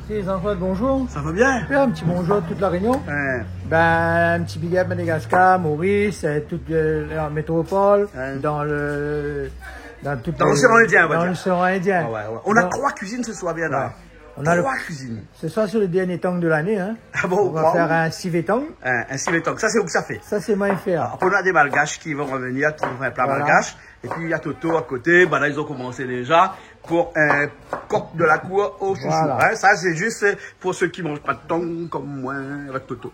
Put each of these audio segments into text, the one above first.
Si, Jean-Claude, bonjour. Ça va bien? Un petit bonjour à toute la Réunion. Ben, un petit big up Madagascar, Maurice, toute la métropole, dans l'océan Indien, dans l'océan Indien. On a 3 cuisines ce soir, bien là. On a 3 cuisines. Ce soir, sur le dernier tang de l'année, hein. Ah bon, on va faire un civet tang. Un civet tang. Ça, c'est où que ça fait? Ça, c'est moi faire. Après, on a des malgaches qui vont revenir, qui vont faire un plat malgache. Et puis, il y a Toto à côté. Ben là, ils ont commencé déjà pour un coq de la cour au chouchou. Hein, ça, c'est juste pour ceux qui mangent pas de tang comme moi avec Toto.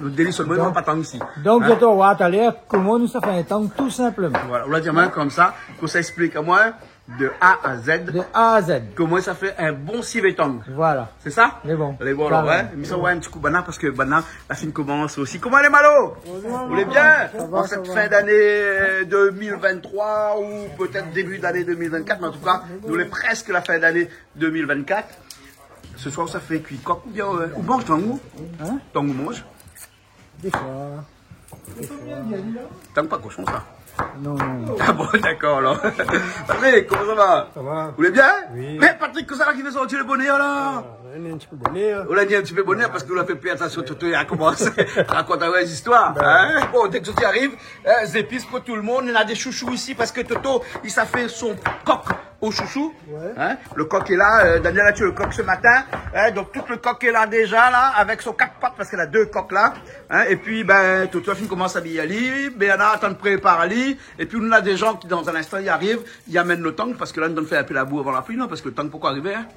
Le délit seulement, ils ne mangent pas de tang ici. Donc, je te vois tout à l'heure comment nous, ça fait un tang tout simplement. Voilà, on l'a dit même comme ça, qu'on s'explique à moi. De A à Z. De A à Z. Comment ça fait un bon civet tang. Voilà. C'est ça? Les bons. Les bons, alors, ouais. Mais ça, ouais, un petit coup banane parce que banane, la fin commence aussi. Comment les Malo? Vous voulez bien? En cette fin d'année 2023 ou peut-être début d'année 2024, mais en tout cas, nous l'est presque la fin d'année 2024. Ce soir, ça fait cuit coq ou bien, ou mange tang? Hein? Tang ou mange? Des fois. Tang pas cochon, ça. Non, non. Ah bon, d'accord, alors. Patrick, comment ça va? Ça va. Vous voulez bien? Oui. Mais Patrick, que ça là qui veut sortir le bonnet, là? On est un petit peu bonnet. On a dit un petit peu bonheur parce qu'on a fait plus attention, Toto, il a commencé à raconter des histoires. Hein? Bon, dès que Toto arrive, des épices pour tout le monde. Il y a des chouchous ici parce que Toto, il s'est fait son coq au chouchou. Ouais. Hein? Le coq est là. Daniel a tué le coq ce matin. Hein? Donc, tout le coq est là déjà, là, avec son 4 pattes parce qu'elle a 2 coqs là. Hein? Et puis, ben, Toto, il commence à habiller Ali. Béana attend de préparer Ali. Et puis, on a des gens qui, dans un instant, y arrivent. Ils amènent le tang parce que là, on donne faire un peu la boue avant la pluie. Non, parce que le tang, pourquoi arriver? Hein?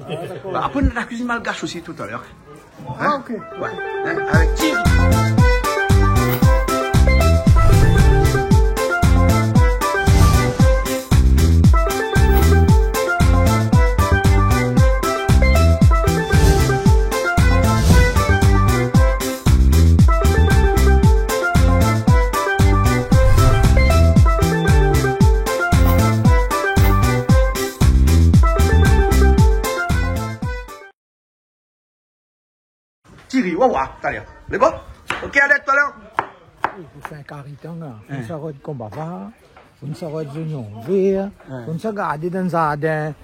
Bah, après, on a la cuisine malgache aussi tout à l'heure. Hein? Ah, ok. Ouais. Hein? Avec Thierry. Thierry, waouh, tout à l'heure. Les bon? Ok, allez, tout à l'heure. Vous faites un carry-tang, une salade de combava, une salade d'oignons verts, une salade dans le jardin,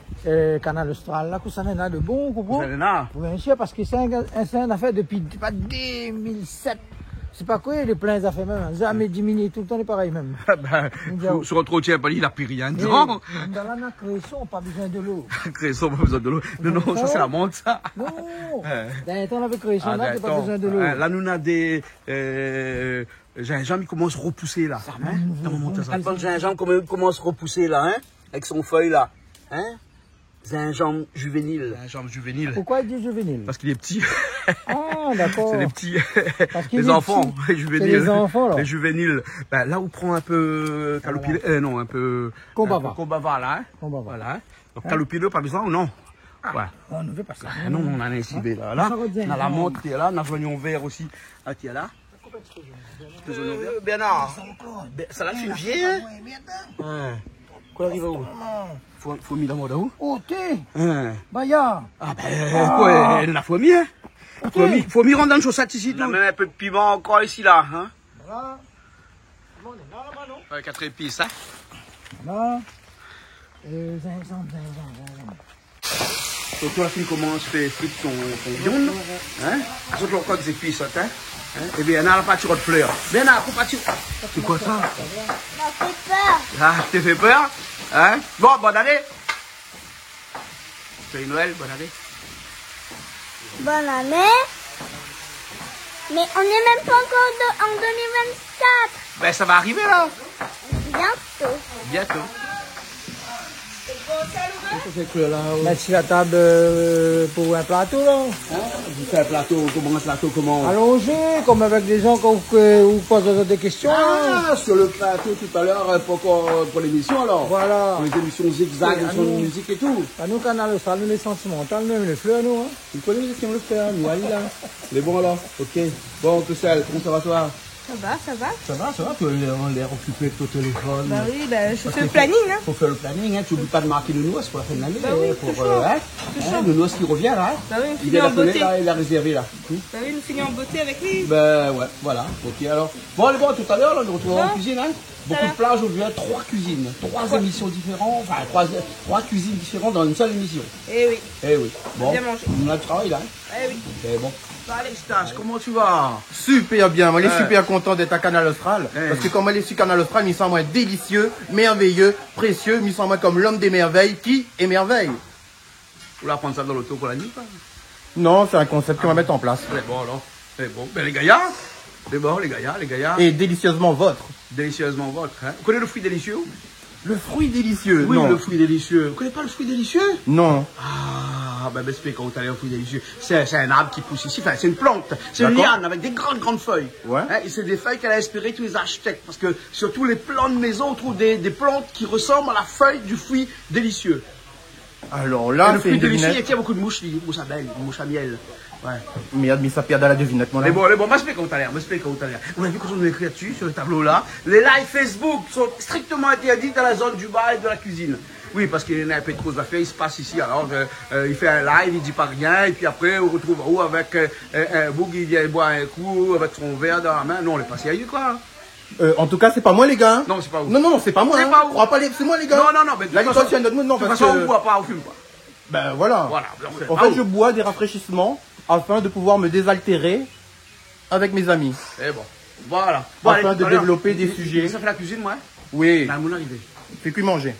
canal austral, là, que ça en a de bon, Vous allez là? bien sûr, parce que c'est une affaire depuis 2007. C'est pas quoi, les pleins affaires même, jamais diminué, tout le temps est pareil même. Ben, sur notre routier, il n'a plus rien. Dans la cresson, pas besoin de l'eau. Cresson, pas besoin de l'eau. Non, non, ça c'est la menthe, ça. Non, dans un temps, avec cresson, là, t'as pas besoin de l'eau. Là, nous, on a des gingembre qui commence à repousser, là. Le gingembre commence à repousser, là, hein, avec son feuille, là. Hein? Gingembre juvénile. Gingembre juvénile. Pourquoi il dit juvénile? Parce qu'il est petit. Ah, d'accord. C'est les petits. Les enfants, les juvéniles. Les enfants, là. Les juvéniles. Ben, là, on prend un peu calopile, non, un peu. Combava. Combava, là. Hein? Combava. Voilà. Donc, calopile, pas besoin ou non? Ouais. On ne veut pas ça. Non, on a un incibé, là. Là, on a la menthe qui est là, on a l'oignon vert aussi. Ah, qui est là. Bernard. Ça l'a fait vieux, hein? Quoi arrive où? Faut mis la mode où? Oh, t'es? Hein? Baya. Ah ben, quoi, elle l'a faut mis, hein? Faut mis rendre dans une chaussette ici, tout. On a même un peu de piment encore ici, là, hein? Voilà. On est là, là-bas, non? Ouais, 4 épices, hein? Là. Gingembre. Donc, toi, la fille commence à faire frites son viande, hein? Sauf le coq, c'est épices, hein? Et bien, on a la pâture de fleurs. Bien, on a la pâture. C'est quoi ça? Ça fait peur. Ah, t'es fait peur? Hein? Bon, bonne année. C'est Noël, bonne année. Bonne année. Mais on n'est même pas encore en 2024. Ben, ça va arriver, là. Bientôt. Bientôt. Mettre sur la table pour un plateau, là. Hein? Vous faites un plateau, comment? Allongé, comme avec des gens vous posent des questions. Ah, sur le plateau tout à l'heure, pour l'émission, alors. Voilà. Pour les émissions zigzag, les sons de musique et tout. À nous, canal austral, nous les sentimentales, même les fleurs, nous. Hein. Vous connaissez qui on le fait, nous, allez là. Les bons, alors. Ok. Bon, Tessel, comment ça va, toi? Ça va, ça va. Ça va, tu as l'air occupé de ton téléphone. Bah oui, bah, je fais le planning. Hein. Faut faire le planning, hein. Tu n'oublies pas de marquer le nounours pour la fin de l'année. Bah oui, pour toujours. le nounours qui revient, là. Bah oui, Il est en beauté. là, il a réservé, là. T'as vu, nous finir en beauté avec lui. Ben ouais, voilà. Ok, alors. Bon, allez, bon, tout à l'heure, là, nous retrouvons en cuisine. Hein. Beaucoup de plats aujourd'hui, 3 cuisines, 3 émissions différentes, enfin 3 cuisines différentes dans une seule émission. Eh oui. Eh oui. Bon, Bien mangé. on a du travail là. Eh oui. Eh bon. Allez, Stas, comment tu vas? Super bien, moi je suis super content d'être à Canal Austral. Parce que comme elle est sur Canal Austral, il me semble délicieux, merveilleux, précieux, il me semble comme l'homme des merveilles qui émerveille. Vous voulez apprendre ça dans l'auto pour la nuit? Non, c'est un concept qu'on va mettre en place. C'est bon alors. C'est bon. Ben les gaillards. C'est bon, les gaillards. Et délicieusement votre. Délicieusement votre. Hein. Vous connaissez le fruit délicieux? Le fruit délicieux. Oui, non. le fruit délicieux. Vous connaissez pas le fruit délicieux? Non. Ah, ben explique quand vous allez au fruit délicieux. C'est un arbre qui pousse ici, enfin c'est une plante. C'est une liane avec des grandes feuilles. Ouais. Hein, et c'est des feuilles qu'elle a inspiré tous les architectes. Parce que sur tous les plans de maison, on trouve des plantes qui ressemblent à la feuille du fruit délicieux. Alors Et là, le c'est fruit une délicieux, devinette. il y a beaucoup de mouches, mouches à belle, mouches à miel. Ouais. Mais ça perd à la devinette, mon Mais ami. bon, m'explique comment t'as l'air, On a vu qu'on nous écrit là-dessus, sur le tableau là. Les lives Facebook sont strictement interdits dans la zone du bar et de la cuisine. Oui, parce qu'il y a un peu trop d'affaires, il se passe ici. Alors, il fait un live, il dit pas rien, et puis après, on retrouve en haut avec un bouc qui vient boire un coup avec son verre dans la main. Non, on est pas sérieux, quoi. En tout cas, c'est pas moi, les gars. Non, c'est pas vous. Non, c'est pas moi. C'est hein. pas vous. Crois pas c'est moi, les gars. Non, mais La licence, c'est notre mot, non, de toute parce façon, que. on boit pas, on fume pas. Ben voilà. Voilà. En fait, je bois des rafraîchissements afin de pouvoir me désaltérer avec mes amis. Et bon, voilà. Bon, Afin allez, de tout à l'heure. développer des sujets. Ça fait la cuisine, moi. Oui. Là, mon arrivée. Fais que manger.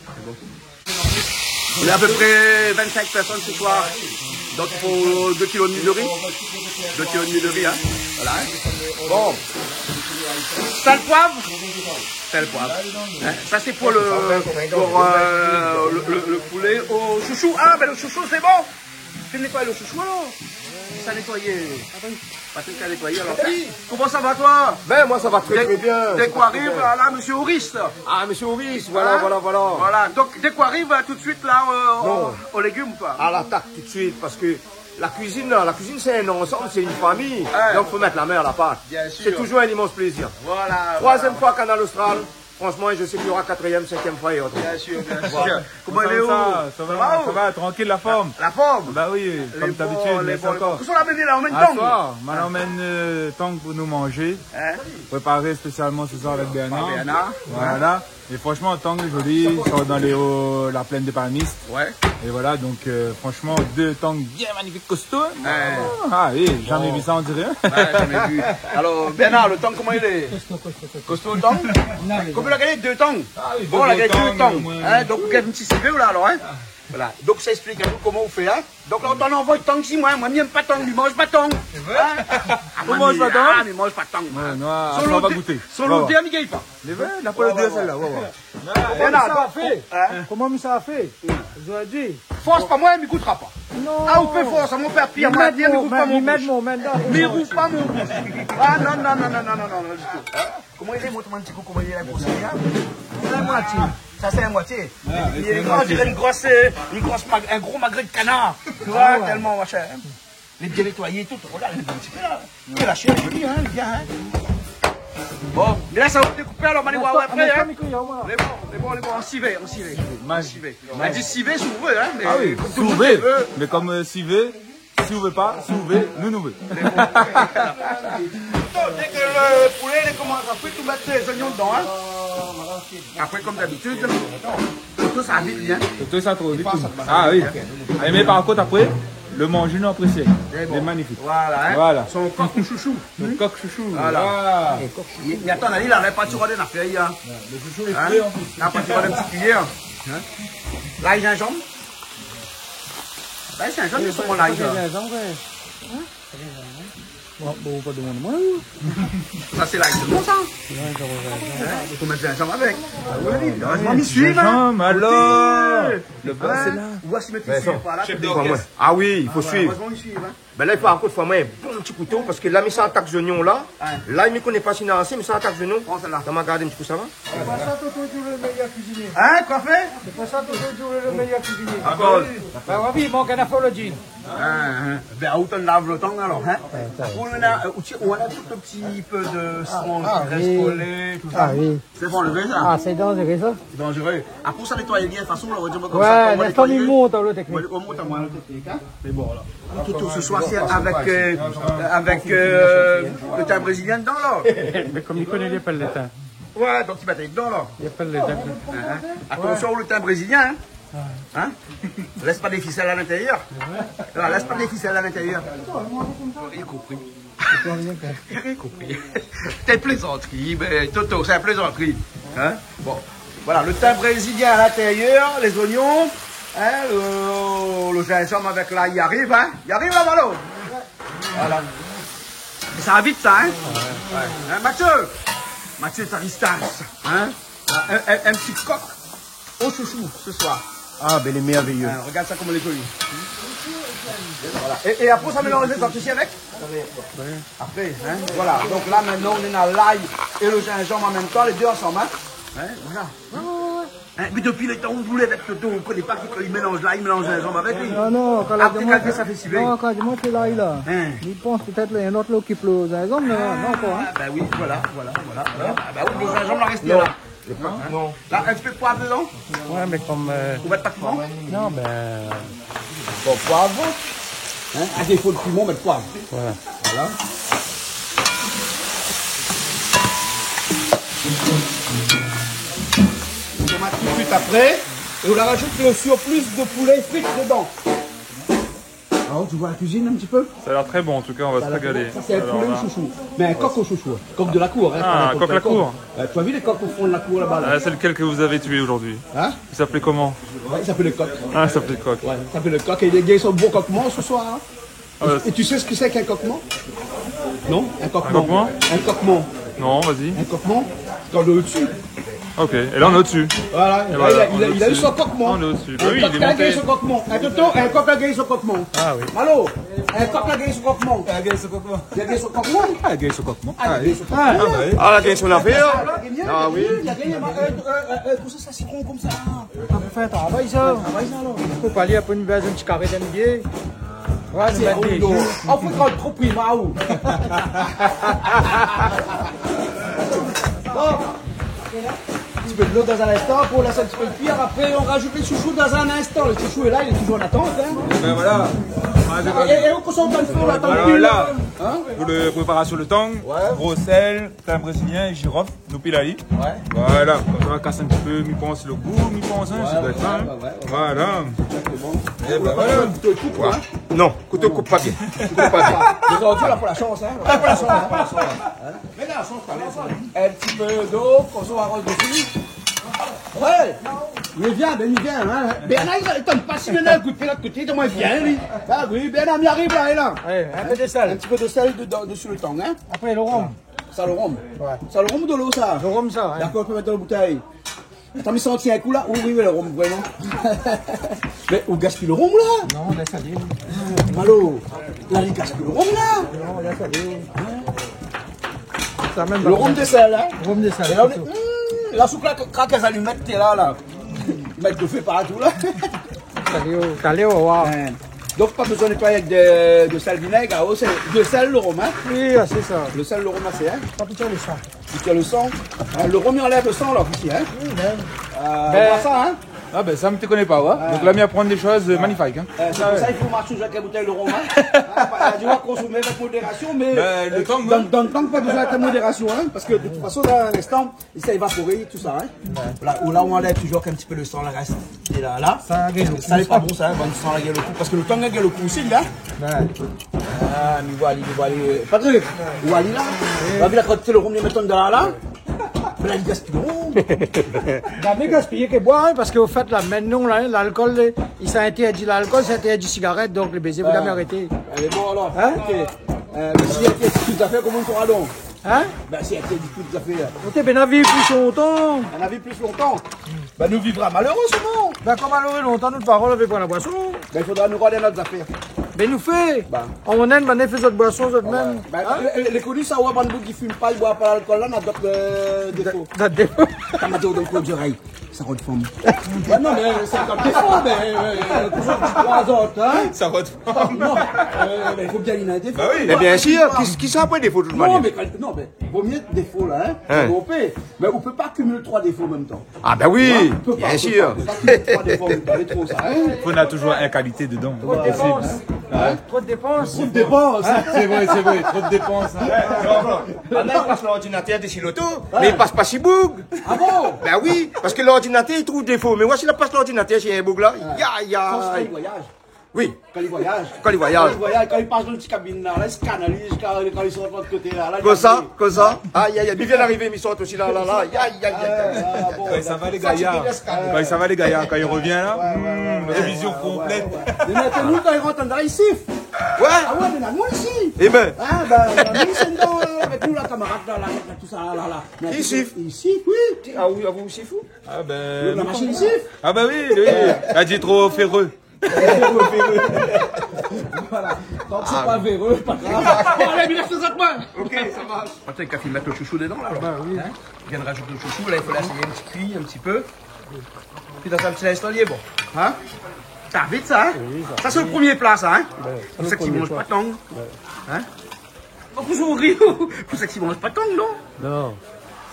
On est à peu près 25 personnes ce soir. Donc il faut 2 kg de riz. 2 kg de riz, hein. Voilà. Hein. Bon. Sale poivre. Sale poivre. Hein. Ça c'est pour le poulet au chouchou. Ah ben le chouchou c'est bon. Tu nettoies le chouchou alors. Ça nettoyer. Patrick a nettoyé alors. Comment ça va toi? Ben moi ça va très bien. Dès qu'on arrive là, monsieur Auris. Ah monsieur Auris, voilà, Hein? voilà. Voilà, donc dès qu'on arrive tout de suite là aux légumes quoi. À l'attaque tout de suite parce que la cuisine c'est un ensemble, c'est une famille. Ouais. Donc faut mettre la main à la pâte. Bien sûr. C'est toujours un immense plaisir. Voilà. Troisième fois Canal Austral. Franchement, je sais qu'il y aura 4e, 5e fois et autres. Bien sûr. Comment il est où? Ça va, tranquille la forme. La forme? Bah oui, comme d'habitude, mais c'est encore. Où sont l'amener là? On mène À temps. soir, on emmène Tang pour nous manger. Hein? Préparé spécialement ce soir avec Bernard. Bernard. Voilà. Et franchement, Tang est joli, il sort dans la plaine des Paranistes. Ouais. Et voilà, donc franchement, 2 Tang bien magnifiques, costauds. Ouais. Ah oui, jamais vu ça en dirait. Ouais, jamais vu. Alors, Bernard, le temps, comment il est? Costaud le temps? Combien il a gagné? 2 temps. Bon, il a gagné 2 temps. Hein? Donc, vous avez un petit CV là, alors, hein? Voilà. Donc, ça explique un peu comment on fait, hein? Donc, là, on t'en envoie tant ici, moi, j'aime pas tant, lui mange pas tant. On mange pas tant? Ah, mais mange pas tant. Ouais, on va goûter. Sur l'autre, il gagne pas. La poule de celle-là, on va voir. Bernard, Comment ça a fait? Aujourd'hui. force pas moi, il m'écoutera pas. Non. Ah, on fait force, mon père pire, moi, il m'écoute pas mon bouche. mon main dedans. Mais roule pas mon bouche. Ah, non, du tout. Comment il est, montre-moi un petit coup, comment il est là pour ça, c'est la moitié. Ça, c'est la moitié. Il est grand, on dirait un gros magret de canard. Tu vois, tellement machin. Les bien nettoyés, tout. Regarde, il est un petit peu là. Il est la chair, joli, hein, il vient, hein. Bon, mais là, ça va découper, alors on va aller voir après, hein. On est bon, on s'y va. On dit s'y va, si vous voulez, hein. Ah oui, si vous voulez. Mais comme si vous voulez, si vous voulez pas, si vous voulez, nous voulons. Dès que le poulet il commence à frire, tout mettre les oignons dedans, hein. Après, comme d'habitude, tout ça vite bien. Tout ça trop vite. Ah oui. Mais par contre, après, le manger non apprécié. Il est magnifique. Voilà, hein. Voilà. Son coq ou chouchou. Le coq chouchou. Voilà. Mais attends, il n'avait pas tiré d'un affaire, hein. Le chouchou est frais en plus. Il n'a pas tiré d'un petit cuillère. Là, il y a un gingembre. Là, c'est un gingembre, ils sont là. Ça, c'est là, c'est bon, ça. Il faut mettre un gingembre avec. Heureusement, m'y suivre. Gingembre, alors. Le bas, c'est là. Ou voir si mettre ici ou pas là. Ah oui, il faut suivre. Heureusement, m'y suivre. Ben là, il faut encore faire un bon petit couteau parce que là, mais ça attaque les oignons là. Là, il ne me connaît pas si c'est mais ça attaque les oignons. Prends celle-là. Ça m'a gardé un petit coup, ça va? Hein, quoi fait? C'est pas ça toujours le meilleur cuisinier. Ah bon? Ben oui, il manque un apologine. Ben, où t'en laves le temps alors, hein? On a tout un petit peu de sang qui reste collé, tout ça. Ah oui. C'est bon, lever ça? Ah, c'est dangereux ça. C'est dangereux. Ah, pour ça nettoyer bien, de toute façon, on va dire comme ça. Ouais, laisse tomber monte dans le technique. On monte à moi, le technique, hein? Mais bon, là. Tout ce soir, aussi avec le thym brésilien dedans, là. Mais comme il connaît, il n'y a pas le thym. Ouais, donc il va être dedans, là. Il n'y a pas le thym. Attention au thym brésilien, hein. Laisse pas des ficelles à l'intérieur. Non, laisse pas des ficelles à l'intérieur. Rien compris. Rien compris. T'es plaisanterie, mais Toto, c'est une plaisanterie. Hein? Bon, voilà, le thym brésilien à l'intérieur, les oignons, hein, le gingembre avec l'ail, il arrive, hein? Il arrive là, Malo. Voilà. Et ça va vite, ça, hein? Hein, Mathieu Taristas, hein? Un petit coq au chouchou ce soir. Ah, ben il est merveilleux. Hein, regarde ça comme il est joli. Voilà. Et après, ça mélange les coques ici avec? Après, hein? Voilà. Donc là, maintenant, on est dans l'ail et le gingembre en même temps, les deux ensemble, hein? Hein? Voilà. Hein? Mais depuis le temps où vous voulez avec Toto, on ne connaît pas qu'il mélange l'ail, il mélange le gingembre avec lui. Non, quand après, quand ça fait si bien. Non, quand il monte l'ail là. Hein? Il pense peut-être qu'il y a un autre lot qui pleut au gingembre, mais non, pas. Hein? Ah, ben oui, voilà. Ah, ben oui, le gingembre va rester là. Non. Là, un petit peu de poivre dedans? Ouais, mais comme. Vous mettez pas de piment? Non, ben. Bon, poivre. Hein? À défaut de piment, mettre poivre. Voilà. Voilà. On tomate tout de suite après. Et on la rajoute le surplus de poulet frites dedans. Alors, tu vois la cuisine un petit peu? Ça a l'air très bon en tout cas, on va se régaler. Ça, c'est un Alors, poulet au là. chouchou. Mais un coq au chouchou. Coq de la cour. Hein, Ah, pas un coq la cour. Tu as vu les coqs au fond de la cour là-bas là? Ah, c'est lequel que vous avez tué aujourd'hui? Hein? Il s'appelait comment? Ouais, il s'appelle le coq. Ah, il s'appelait Coq. Ouais, il s'appelle le coq. Et les gars, ils sont beaux coquements ce soir. Hein? Ah, ouais. Et tu sais ce que c'est qu'un coquement? Non? Un coquement. Un coquement? Un coquement. Non, vas-y. Un coquement, quand on est au-dessus. Ok, et là on est au-dessus. Voilà, Et là, voilà, il a eu son coquement. On est au-dessus. Bah Un oui, coq il est a gagné monté. son coquement. Un toto, un coq a gagné son coquement. Ah oui. Allô? Un coq a gagné son coquement. Il a gagné son coquement. Il a gagné son coquement? Il a gagné son coquement. Ah, il a gagné son coquement. Ah, la question d'affaire. Ah oui. Il a gagné tout ça, ça citron comme ça. On peut faire un travail ça. Il faut pas aller après une base, un petit carré d'ambier. Ouais, nous mettre des jus. On peut prendre trop prix, Maou. Un petit peu de l'eau dans un instant pour laisser un petit peu de cuire. Après, on rajoute les chouchous dans un instant. Le chouchou est là, il est toujours en attente. Hein. Ben voilà. Et on consomme pas le feu, on attend Alors plus. là, Hein? pour la préparation de tang, gros sel, thym brésilien, girofle, nous pilali. Ouais. Voilà, comme ça on va casser un petit peu, mi pense le goût, mi pense, hein, c'est bête, hein. Voilà. Et ben voilà. Ouais. Non, couteau coupe pas bien. Coupe pas bien. Les autres, là, pour la chance, hein. Pour la chance, hein. Mais là, la chance, quand même. Un petit peu d'eau, qu'on soit arrose dessus. Ouais. Il vient, ben il vient, hein. Bernard, il tombe pas si Bernard, coup de pied là de côté, comment il vient, lui. Ah oui, Bernard, il arrive là, et là. Ouais, un peu de Un sel. petit peu de sel dessus le tang, hein. Après le rhum. Ça le rhum. Ouais. Ça le rhum ou de l'eau, ça? Le rhum ça. Hein. D'accord, je peux mettre dans la bouteille. T'as mis senti un coup là? Oui, mais le rhum, vraiment. Mais on gaspille le rhum là? Non, laisse aller. Malo, là, il gaspille le rhum là? Non, laisse aller. Ça même Le rhum de sel, hein? Le rhum de sel. Et là, on est... La soupe là, craque les allumettes, t'es là. Mettre le feu partout là. Calé au wow. Donc pas besoin de nettoyer avec de sel vinaigre, ah, c'est de sel le rhum, hein? Oui, c'est ça. Le sel le rhum là, c'est, hein? Pas plutôt le sang. Tu tiens le sang. Le rhum il enlève le sang là, ici, hein? Oui, ben. On voit ça, hein? Ah ben ça me te connais pas, ouais. Donc là, on apprend des choses magnifiques, hein. C'est pour ça qu'il faut marcher avec la bouteille de rhum, hein? Tu vas consommer avec modération, mais Ben, le temps, dans le temps, pas besoin avec modération, hein? Parce que de toute façon, dans un instant, il s'est évaporé, tout ça, hein? Là on enlève toujours un petit peu le sang, le reste. Et là. Ça gagne le Ça n'est pas bon, ça, hein? Sans la gueule au cou. Parce que le temps gagne le cou aussi, là. Ah, mais voilà, Patrick, voilà là. On va bien quand le rhum, les mettons dans là. Mais là, il gaspille le rhum. Jamais gaspiller que boire, hein, parce qu'au fait, là, maintenant, là, l'alcool, il s'est interdit l'alcool, c'est interdit cigarette, donc le baiser, vous l'avez arrêté. Elle est bon alors. Hein? Ok. Mais s'il y a toutes les affaires, comment on fera donc? Hein? Ben, s'il y a toutes les affaires, On bien vivre plus longtemps. on a vu plus longtemps. Ben, nous vivra malheureusement. Ben, comme malheureux longtemps, notre parole avec la boisson. Ben, il faudra nous regarder notre affaire. Ben, nous fait. Ben. On aime, ben, fait notre boisson, notre même. Ben, les connus, ça, ouais, bandou qui fume pas, il boit pas l'alcool là, on a d'autres défauts. Ça dépend. T'as ma dans le coin d'oreille. Ça reforme. Ouais, non, mais c'est comme des fois, mais trois autres, hein. Ça reforme. Non, mais il faut bien y en avoir des fois. Bah oui. Mais bien sûr, qui ça après des photos de Non, manière? mais non, mais vaut mieux des défauts là, hein. On peut, mais on peut pas cumuler 3 défauts en même temps. Ah ben oui, On peut pas, bien sûr. On peut pas cumuler 3 défauts en même temps, c'est trop ça, hein. On a toujours une qualité dedans. Trop de dépenses. Trop de dépenses. Trop de dépenses. C'est vrai, trop de dépenses. Maintenant, il passe l'ordinateur dessus l'auto, mais il passe pas chez Boug. Ah bon? Ben oui, parce que l'ordinateur il trouve défaut. Mais moi, s'il passe l'ordinateur chez un Boug là, Quand il voyage. Oui, Quand il voyage. quand il voyage. Quand il passe dans le petit cabine là, il scanne, quand il sort de l'autre côté là. Comme ça. Aïe, aïe, aïe. Il vient d'arriver, mais il sort aussi là. Aïe, aïe, aïe. Quand ça va les gaillards. Quand ça va les gaillards. Quand il revient là, révision complète. Mais maintenant, quand il rentre dans il siffle. Ouais. Ah ouais, mais là, moi ici. Eh ben, Ah ben, nous sommes dans, avec nous, la camarade, là, tout ça, là. Il siffle. Il siffle, oui. ah oui, vous aussi fou. Ah ben. La machine siffle. Ah bah oui, lui, il a dit trop ferreux. Voilà. Donc c'est pas véreux, pas grave. Allez, bien sûr, moi. Ok, ça marche. Attends, il faut mettre le chouchou dedans là. Bah oui. Hein, il vient de rajouter le chouchou, là il faut l'essayer un petit cuit, un petit peu. Puis dans un petit installé, bon. Hein? Ça va vite ça, hein? Ça c'est le premier plat ça, hein? Pour ça qui mange pas de tongue. Hein? Oh, vous rire. Pour ça qui mange pas de tongue, non? Non,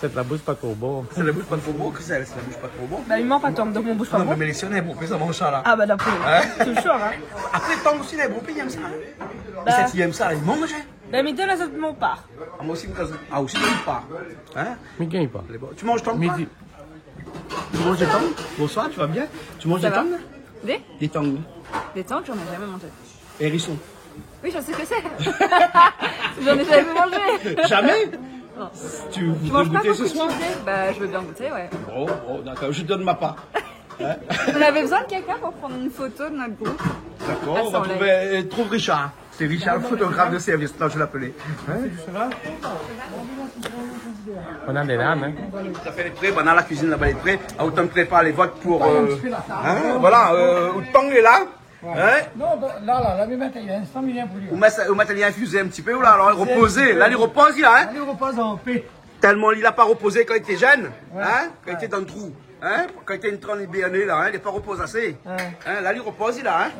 c'est la bouche pas trop bon. C'est la bouche pas trop bon, que c'est la bouche pas trop bon. Bah, il ment pas tant, donc mon bouge pas Non, bon. mais les siens, pour faire ça mange ça là. Ah, bah, d'après. C'est le choix, hein. Après, tongue aussi, les bons pays aiment ça. Bah. Et ça, ils aiment ça, ils mangent. Bah, mais donne la de mon part. Ah, moi aussi, ah, aussi, je pas. Hein? Mais gagne pas. Tu manges tongue? Midi. Tu manges des tongues? Bonsoir, tu vas bien? Tu manges Ça des va? tongues? Des tongues. Des temps que j'en ai jamais mangé. Hérisson. Oui, je sais ce que c'est. J'en ai jamais mangé. Jamais? Non. Tu Tu veux manges pas goûter beaucoup ce de soir? chipsés? Bah, je veux bien goûter, ouais. Oh, d'accord, je donne ma part. On avait besoin de quelqu'un pour prendre une photo de notre groupe. D'accord, Ah, on ça, va on trouver, trouve Richard. C'est Richard, le photographe de service, là je l'appelais. On a des lames, hein. Ça fait les prêts, on a la cuisine là-bas les prêts. Autant de préparer les votes pour. Voilà, Tong est là. Hein? Non, là, la même matériel, 100 millions pour lui. Au matériel infusé un petit peu, là, alors reposer. Là, il repose, là, hein? Allez, on repose en paix. Tellement il n'a pas reposé quand il était jeune, hein? Quand il était dans le trou. Hein? Quand il était une trône béannée, là, hein? Il n'est pas reposé assez. Hein? Là, il repose, il a, hein?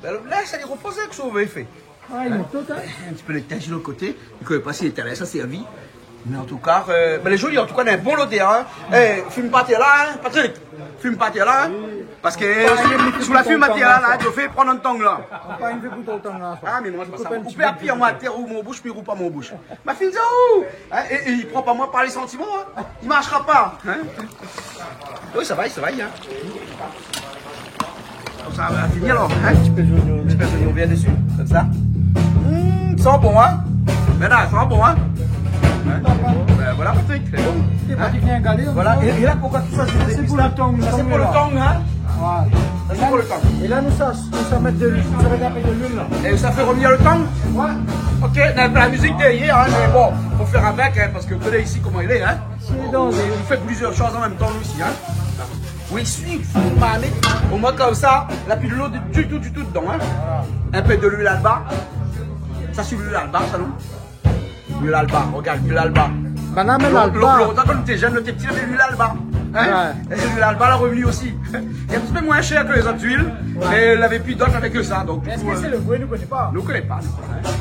Là, ça lui repose, que ça avait fait. Ah, il est total. Un petit peu les tâches de l'autre côté. Il ne connaît pas s'il était là, ça c'est à vie. Mais en tout cas, les jolis, en tout cas, on a un bon lot hein. Fume pas t'es là, hein, Patrick. Fume pas t'es là, hein. Parce que sous la fume t'es là, tu fais prendre un tong là. Pas une peu pour autant là. Ah, mais moi, c'est pas ça. Vous pouvez appuyer à moi à terre ou mon bouche, puis roule pas mon bouche. Ma fille, et il prend pas moi par les sentiments, hein. Il marchera pas. Hein. Oui, ça va, hein. Ça va finir alors, hein. Un petit peu d'oignon bien dessus, comme ça. Ça sent bon, hein. Maintenant, ça sent bon, hein. Ben voilà, Patrick, c'est bon. C'est pas bien galé. Voilà, et là, pourquoi tout ça, C'est pour le tong. Ça, c'est pour le tong, hein. Voilà. Ça, c'est pour le tong. Et là, nous, ça met de l'huile. Ça met de l'huile là. Et ça fait revenir le tong? Ouais. Ok, la musique derrière, hein, mais bon, faut faire avec, hein, parce que vous voyez ici comment il est, hein. Il fait plusieurs choses en même temps, lui aussi, hein. Oui, il suit, au moins comme ça, il n'a plus de l'eau du tout dedans, hein. Un peu de l'huile alba. Ça, c'est l'huile alba, ça, non? L'huile alba, regarde, l'huile alba. Maintenant, même l'alba. Longtemps, quand tu étais jeune, tu étais petit, il y avait l'huile alba. Hein? Et l'huile alba, elle a revenu aussi. Il est un petit peu moins cher que les autres huiles, mais elle n'avait plus d'autres avec que ça. Donc, Est-ce que c'est le goût? Nous ne connaissons pas. nous ne connaissons pas.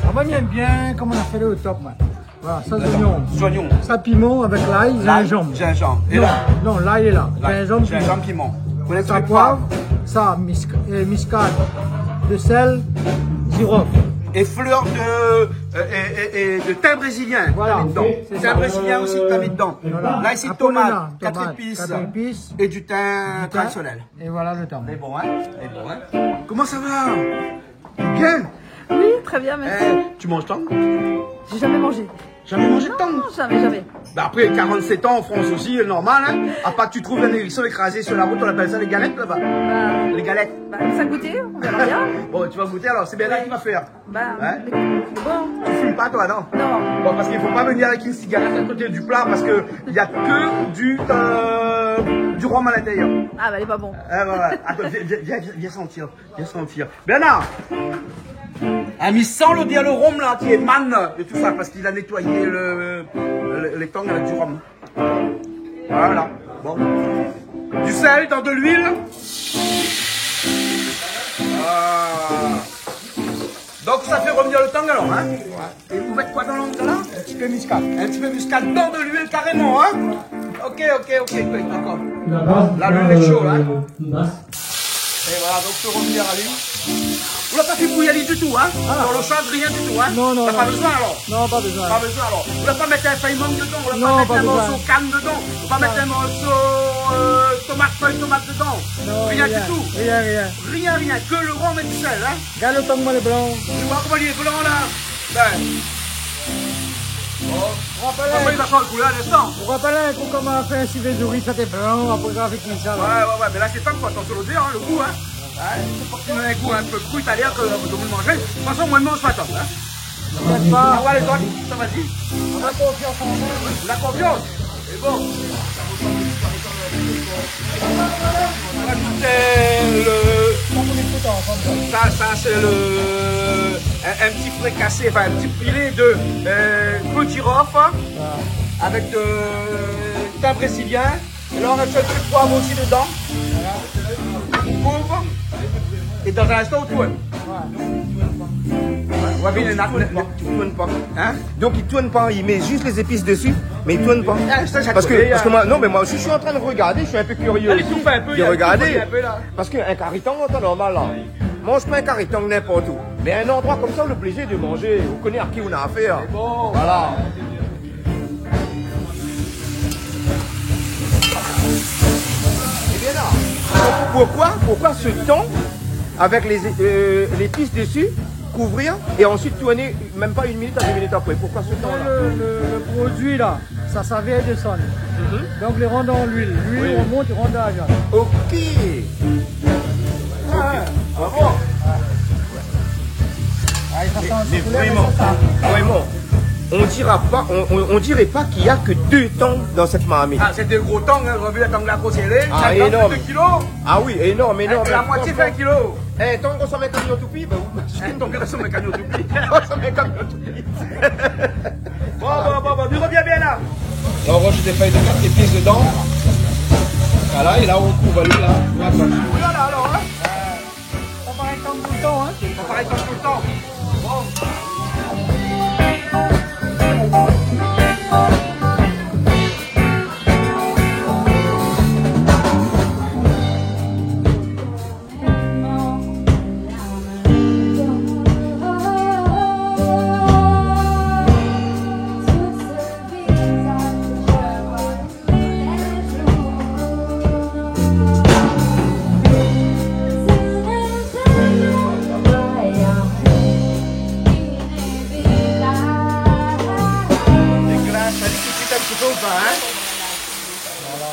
On va bien comme on a fait le au top, man. Voilà, ça, oignon. Soignons. Ça, piment avec l'ail, gingembre. Gingembre. Et là? Non, l'ail est là. Gingembre, Gingembre, piment. Vous ça, poivre. Ça, muscade, de sel, girofle. Et fleurs de thym brésilien. Voilà. C'est thym brésilien aussi que tu as mis dedans. Voilà. Là, ici, Apollina, tomate, 4 épices et du thym traditionnel. Et voilà le temps. C'est bon, hein? C'est bon, hein? Comment ça va? Bien? Oui, très bien, merci. Tu manges tant? J'ai jamais mangé. Jamais mangé de temps? Non, jamais. Bah après 47 ans en France aussi, normal, hein? À part que tu trouves un hérisson écrasé sur la route, on appelle ça les galettes là-bas. Les galettes. Bah, ça goûter, on verra bien. Bon, tu vas goûter alors, c'est bien là qui va faire. Bah, Hein? bon. Tu fumes pas toi, non? Non. Bon, parce qu'il faut pas venir avec une cigarette à côté du plat parce que il y a que du rhum à l'intérieur. Ah, bah, elle est pas bon. Voilà. Attends, viens sentir. Viens sentir. Bernard! Il sent le rhum là qui émane de tout ça parce qu'il a nettoyé les tongs avec du rhum. Voilà. Bon. Du sel dans de l'huile. Donc ça fait revenir le tang alors, hein. Et vous mettez quoi dans l'ongle là? Un petit peu muscat. Un petit peu muscade dans de l'huile carrément, hein. Ok, d'accord. Là, l'huile est chaude, hein. Et voilà, donc je peux revenir à l'huile. Vous l'avez pas fait bouillir du tout, hein. Dans le change, rien du tout, hein. Non. T'as pas besoin alors? Non, pas besoin. Pas besoin alors. Vous l'avez pas mettre un paillement dedans, vous l'avez Non, pas mettre pas un besoin. morceau canne dedans, vous pas mettre un morceau feuille tomate dedans. Non, Rien du tout. Rien. Que le rhum et du sel, hein. Regarde le tong, moi, le blanc. Tu vois comment il est blanc là? Ben. Après, il va changer de couleur à l'instant. On va pas là, comment on a fait un civet de riz, ça t'est blanc, après on a fait tout ça. Ouais, mais là c'est pas quoi, attention l'odeur, hein, le goût, hein. C'est un goût un peu cru italien que vous devez manger. De toute façon, moi je mange pas tant, hein. Pas. Ah ouais, les autres, ça vas-y. On a confiance en nous. La confiance. C'est bon. On va ajouter ça c'est un petit fricassé, enfin un petit filet de clou de girofle avec de thym brésilien. Et là on a un petit peu de poivre aussi dedans. On couvre. Et dans un instant on tourne. Tu tournes pas. Hein? Donc il tourne pas, il met juste les épices dessus, mais il tourne pas. Ah, ça, Parce que moi, non mais moi aussi je suis en train de regarder, je suis un peu curieux. Allez, tout fait un peu, de regarder. il y a un peu là. Parce qu'un caritang, c'est normal là. Mange pas un caritang n'importe où. Mais un endroit comme ça, on a le plaisir de manger. On connaît à qui on a affaire. Bon. Voilà. Et bien là. Pourquoi ce temps avec les pistes dessus, couvrir et ensuite tourner même pas 1 minute à 2 minutes après? Pourquoi ce temps-là? Le produit là, ça vient de sonne. Donc les rend dans l'huile. L'huile remonte, il rentre dans la viande. Ok. Bravo. Mais vraiment, on dirait pas qu'il y a que 2 temps dans cette marmite. Ah, c'est des gros tangs, hein, revu la tangue la grosse élée. Ah, énorme. 2 kilos. Ah oui, énorme. La moitié fait 1 kilo. Eh, tant qu'on s'en met un camion tout pis, ben vous. Donc, on s'en met un camion tout pis. On s'en met un camion tout pis. Bon, tu reviens bien là. Là, on range des feuilles de carte épices dedans. Voilà, et là, on couvre lui là. Voilà, alors, hein. Ça paraît comme tout le temps, hein. Ça paraît comme tout le temps. Bon.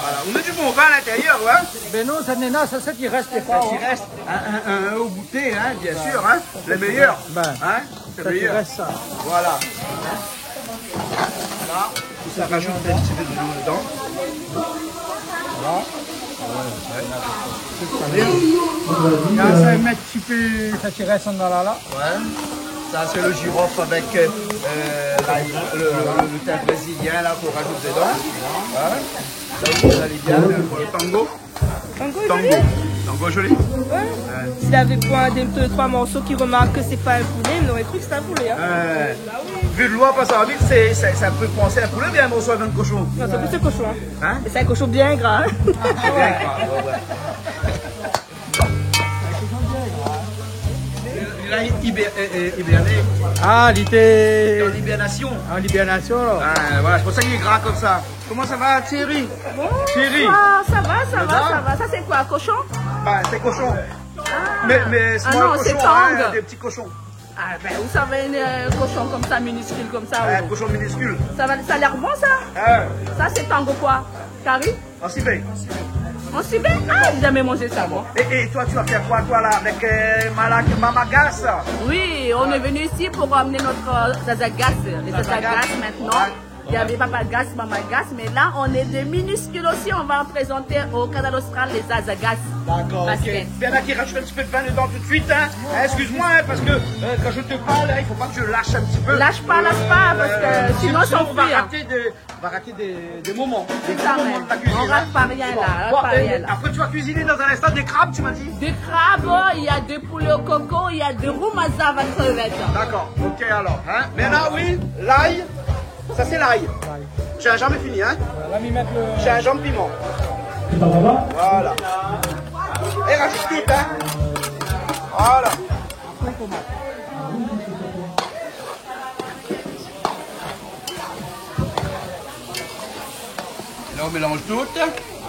Voilà, on a du bon vin à l'intérieur, ouais. Mais non, ça n'est pas, ça c'est qui reste pas. Il reste un au goûter, hein, bien sûr, hein. Le meilleur. Ben, Hein, c'est ça le qui meilleur. reste ça. Voilà. Là, ça rajoute un petit peu de l'eau dedans. Là, ça met un petit peu, ça qui reste dans là. Ouais. Ça, c'est le girofle avec le thym brésilien là qu'on rajoute dedans. Ouais. Ça, vous allez bien. Le tango. Tango gelé. Ouais. S'il avait point des 2-3 morceaux qui remarquent que c'est pas un poulet, il aurait cru que c'était un poulet. Hein. Vu de loin, passer vite, ça peut penser à un poulet, bien un morceau avec un cochon. Non, c'est plus un cochon. Hein. Hein? Et c'est un cochon bien gras. Hein. Bien, ouais. Il a hiberné. Ah, il Il est était en hibernation. en libération là. Ah, voilà, c'est pour ça qu'il est gras comme ça. Comment ça va, Thierry? Bon, Thierry. ça va. Ça c'est quoi, un cochon? Bah, c'est cochon. Ah. Mais c'est non, un c'est cochon, tang. hein, des petits cochons. Ah ben, vous savez, un cochon comme ça, minuscule comme ça. Un oh. cochon minuscule. Ça a l'air bon ça? Ah, Ça c'est tango quoi? Carré? en Sibérie. On s'y met? Ah, j'ai jamais mangé ça, moi. Et toi, tu vas faire quoi, toi, là, avec Mamagas? Oui, on est venu ici pour amener notre zazagas, les zazagas maintenant. Il y avait Papa Gas, Maman Gas, mais là, on est des minuscules aussi. On va présenter au Canal Austral les Azagas. D'accord, ok. Bernard qui rajoute un petit peu de vin dedans tout de suite. Hein. Excuse-moi, hein, parce que quand je te parle, il faut pas que je lâche un petit peu. Lâche pas, parce que sinon, on va rater des moments. Des moments de ta cuisine. On rate pas rien là. Bon, après, tu vas cuisiner dans un instant des crabes, tu m'as dit? Des crabes, il y a des poulets au coco, il y a des roumaza à crevettes. D'accord, ok alors. Hein. Maintenant, oui, l'ail. Ça, c'est l'ail. J'ai jamais fini, hein? J'ai un jambe piment. Voilà. Et rajoute tout, hein? Voilà. Là, on mélange tout.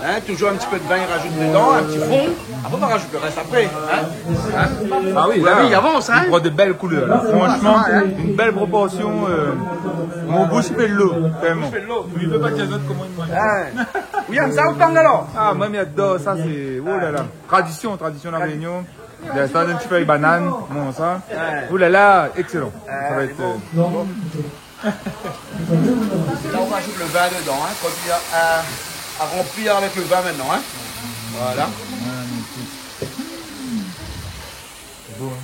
Hein, toujours un petit peu de vin, il rajoute dedans, un petit fond. Après, on va rajouter le reste après. Hein? Ah oui, là, il avance. Hein? Il prend de belles couleurs. Là. Franchement, une belle proportion. Mon bouche fait de l'eau. Vraiment. Il ne veut pas que les autres comment ils mangent. Oui, il y a ça autant alors. Ah, moi, j'adore ça. C'est. Oh là là. Tradition de la Réunion. Ça, un petit peu de banane. Bon, ça. Oh là là, excellent. Ça va être. Là, on rajoute le vin dedans. Hein, continue à remplir avec le vin maintenant. Hein. Voilà.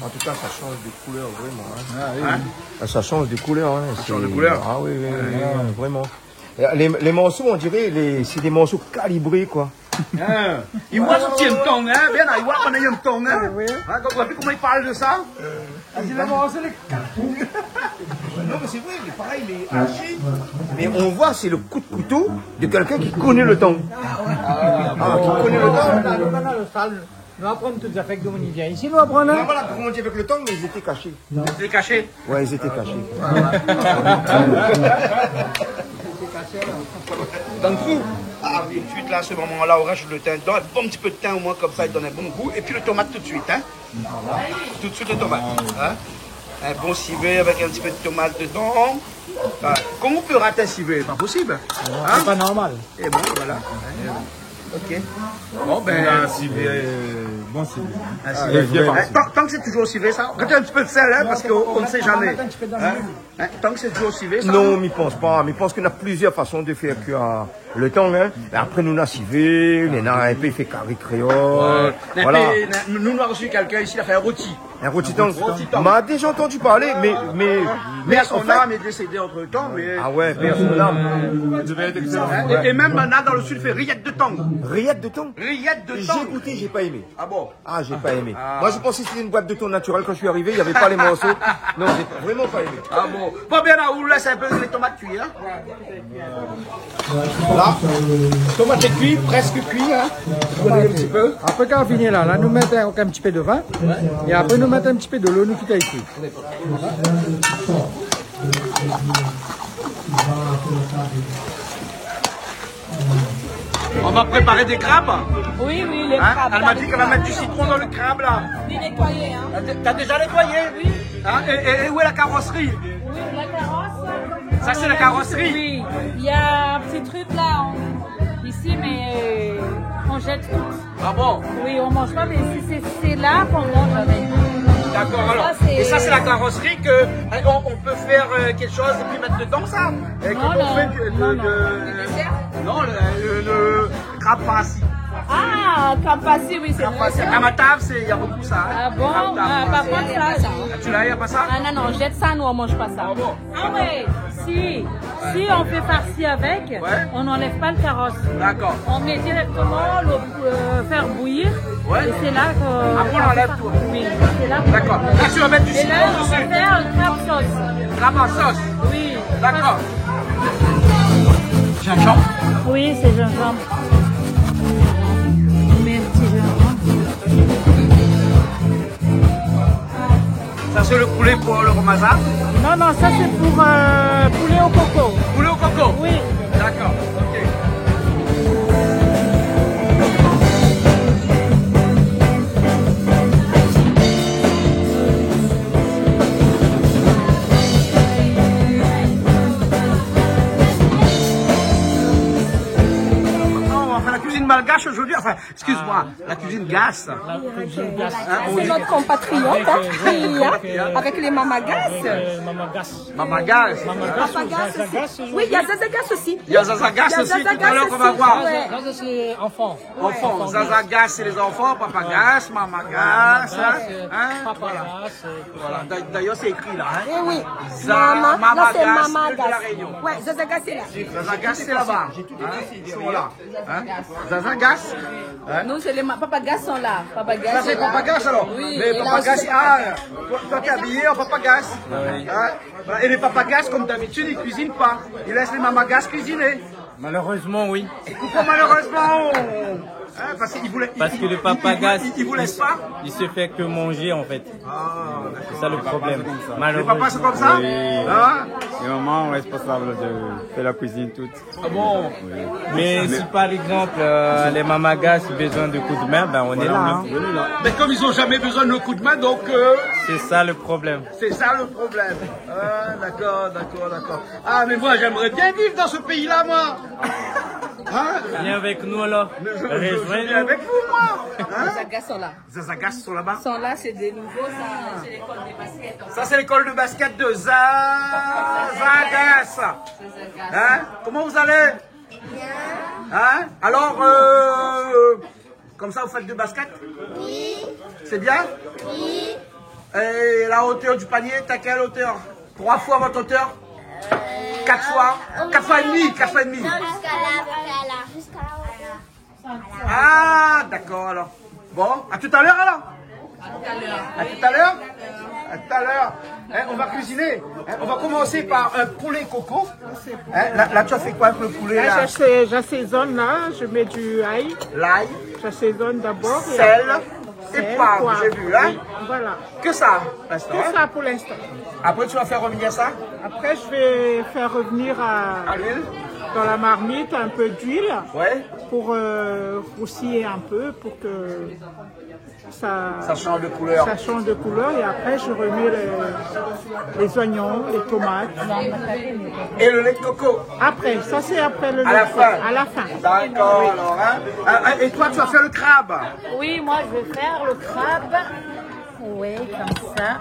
En tout cas, ça change de couleur vraiment. Hein. Ah, oui. Hein? Ça change de couleur. Hein. Ça change de couleur. Ah oui, vraiment. Les morceaux, on dirait, c'est des morceaux calibrés, quoi. Il voit son petit ton, hein, bien, il voit qu'on a un ton, hein. Quand on a vu comment il parle de ça. Il a morceau les non, mais c'est vrai, il est pareil, il est haché. Mais on voit, c'est le coup de couteau de quelqu'un qui connaît le temps. Qui connaît le temps. Nous apprenons toutes les affaires que nous vient ici, nous apprenons. Non, voilà, comment on dit avec le temps, mais ils étaient cachés. Ils étaient cachés? Ouais, ils étaient cachés. Dans le coup. Ah oui, tout de suite là, à ce moment-là, on rajoute le thym dedans, un bon petit peu de thym au moins, comme ça, il donne un bon goût. Et puis le tomate tout de suite, hein. Tout de suite le tomate. Hein? Un bon civet avec un petit peu de tomate dedans. Comment on peut rater un civet? Pas possible. Hein? C'est pas normal. Et bon, voilà. Ok. Bon, ben. Un civet. Bon civet. Tant que c'est toujours au civet, ça. Rajoute un petit peu de sel, hein, parce qu'on ne sait jamais. Hein? Tant que c'est toujours au civet, ça. Non, m'y pense pas. M'y pense qu'on a plusieurs façons de faire cuire le thon. Hein. Après, nous, on a civet, on a un peu fait carré créole. Voilà. Nous, on a reçu quelqu'un ici, il a fait un rôti. Un rôti thon. M'a déjà entendu parler, mais à son âme est décédé entre temps, mais. Ah ouais, mais à son âme. Devait être excellent. Et même là, dans le sud, il fait rillettes de thon. Rillettes de thon? Rillettes de thon. J'ai goûté, j'ai pas aimé. Ah bon? Ah, j'ai pas aimé. Moi, je pensais que c'était une boîte de thon naturelle. Quand je suis arrivé, il n'y avait pas les morceaux. Non, j'ai vraiment pas aimé. Ah bon? Bon, bien là, on laisse un peu les tomates cuites, hein? Là, tomates cuites, presque cuites, hein? Un petit peu. Après, quand on finit là, nous mettons un petit peu de vin. Et après, nous mettons un petit peu de l'eau, nous quittons ici. On va préparer des crabes? Oui, les crabes. Elle m'a dit qu'elle va mettre du citron dans le crabe, là. Les nettoyer, hein. T'as déjà nettoyé? Oui. Hein? Et où est la carrosserie? Oui, la carrosse. Ça, c'est la carrosserie? Oui. Il y a un petit truc là, ici, mais on jette tout. Ah bon? Oui, on mange pas, mais c'est là qu'on mange avec. D'accord, alors. Et ça, c'est la carrosserie on peut faire quelque chose et puis mettre dedans, ça? Non, le crabe farci. Ah, crabe farci, oui, c'est vrai. À ma table, il y a beaucoup ça. Ah bon? Par contre, ça. Tu l'as, il n'y a pas ça? Ah non, jette ça, nous, on mange pas ça. Ah bon? Ah ouais, si on fait farci avec, on n'enlève pas le carrosse. D'accord. On met directement l'eau faire bouillir. Ouais. Et c'est là que. Après, on enlève tout. Oui, c'est là. D'accord. Là, tu vas mettre du citron dessus. Et là, on dessus. va faire le crabe sauce. Crabe en sauce? Oui. D'accord. Gingembre? Oui, c'est gingembre. On met un petit gingembre. Ça, c'est le poulet pour le romaza? Non, ça c'est pour poulet au coco. Poulet au coco? Oui. D'accord, ok. On va faire la cuisine malgache. gasse aujourd'hui. Enfin, excuse-moi, la cuisine gasse. C'est notre compatriote qui est là, avec les mamagas. Mamagas. Papagas. Oui, il y a Zazagas aussi. Il y a Zazagas aussi, tout à l'heure qu'on va voir. Ça, c'est enfant. Enfants, Zazagas, c'est les enfants, Papagas, Mamagas. Voilà. D'ailleurs, c'est écrit là. Eh oui. Mamagas, c'est de la Mamagas. Réunion. Ouais, Zazagas c'est là. Zazagas, c'est là-bas. Ils sont là. Zazagas. Nous, c'est les papagas sont là. Papagas. Ça, c'est Papagas alors. Oui. Les Papagas, toi, t'es habillé en Papagas. Voilà. Et les Papagas, comme d'habitude, ils cuisinent pas. Ils laissent les Mamagas cuisiner. Malheureusement, oui. Pourquoi malheureusement? Parce qu'il voulait. Parce que le papagas, il vous laisse pas. il se fait que manger en fait. C'est ça le problème. Les Malheureusement. papas, c'est comme ça? Oui. Hein? Les mamans responsables de faire la cuisine toute. Ah bon? Mais si par exemple les mamagas ont besoin de coups de main, ben on est là. Hein. Mais comme ils ont jamais besoin de nos coups de main, donc. C'est ça le problème. C'est ça le problème. D'accord. Ah, mais moi, j'aimerais bien vivre dans ce pays-là, moi. Hein? Viens avec nous alors. Je viens avec vous, moi. Hein? Zazagas sont là. Zazagas sont là-bas. Sont là, c'est des nouveaux, ça, c'est l'école des baskets. Ça, c'est l'école de basket de Zazagas. Hein? Comment vous allez? Bien. Hein? Alors, comme ça, vous faites de basket? Oui. C'est bien? Oui. Et la hauteur du panier, t'as quelle hauteur? 3 fois votre hauteur? 4 fois? 4 fois et demi? 4 fois et demi? Non, jusqu'à là. Ah, d'accord alors. Bon, à tout à l'heure alors? À tout à l'heure? À tout à l'heure. Hein, on va cuisiner. Hein, on va commencer par un poulet coco. Hein, là, tu as fait quoi avec le poulet là? J'assaisonne là, je mets du ail. L'ail, J'assaisonne d'abord. sel et poivre, j'ai vu. Hein? Oui, voilà. Que ça, pour l'instant, Tout hein? ça pour l'instant. Après, tu vas faire revenir ça Après, je vais faire revenir à l'huile? dans la marmite un peu d'huile Ouais. pour roussiller un peu pour que Ça change de couleur. Ça change de couleur et après je remets les oignons, les tomates. Et le lait de coco? Après, ça c'est après le lait À la de coco. fin? À la fin. D'accord, Oui. alors. Hein? Et toi, tu vas faire le crabe? Oui, moi je vais faire le crabe. Oui, comme ça.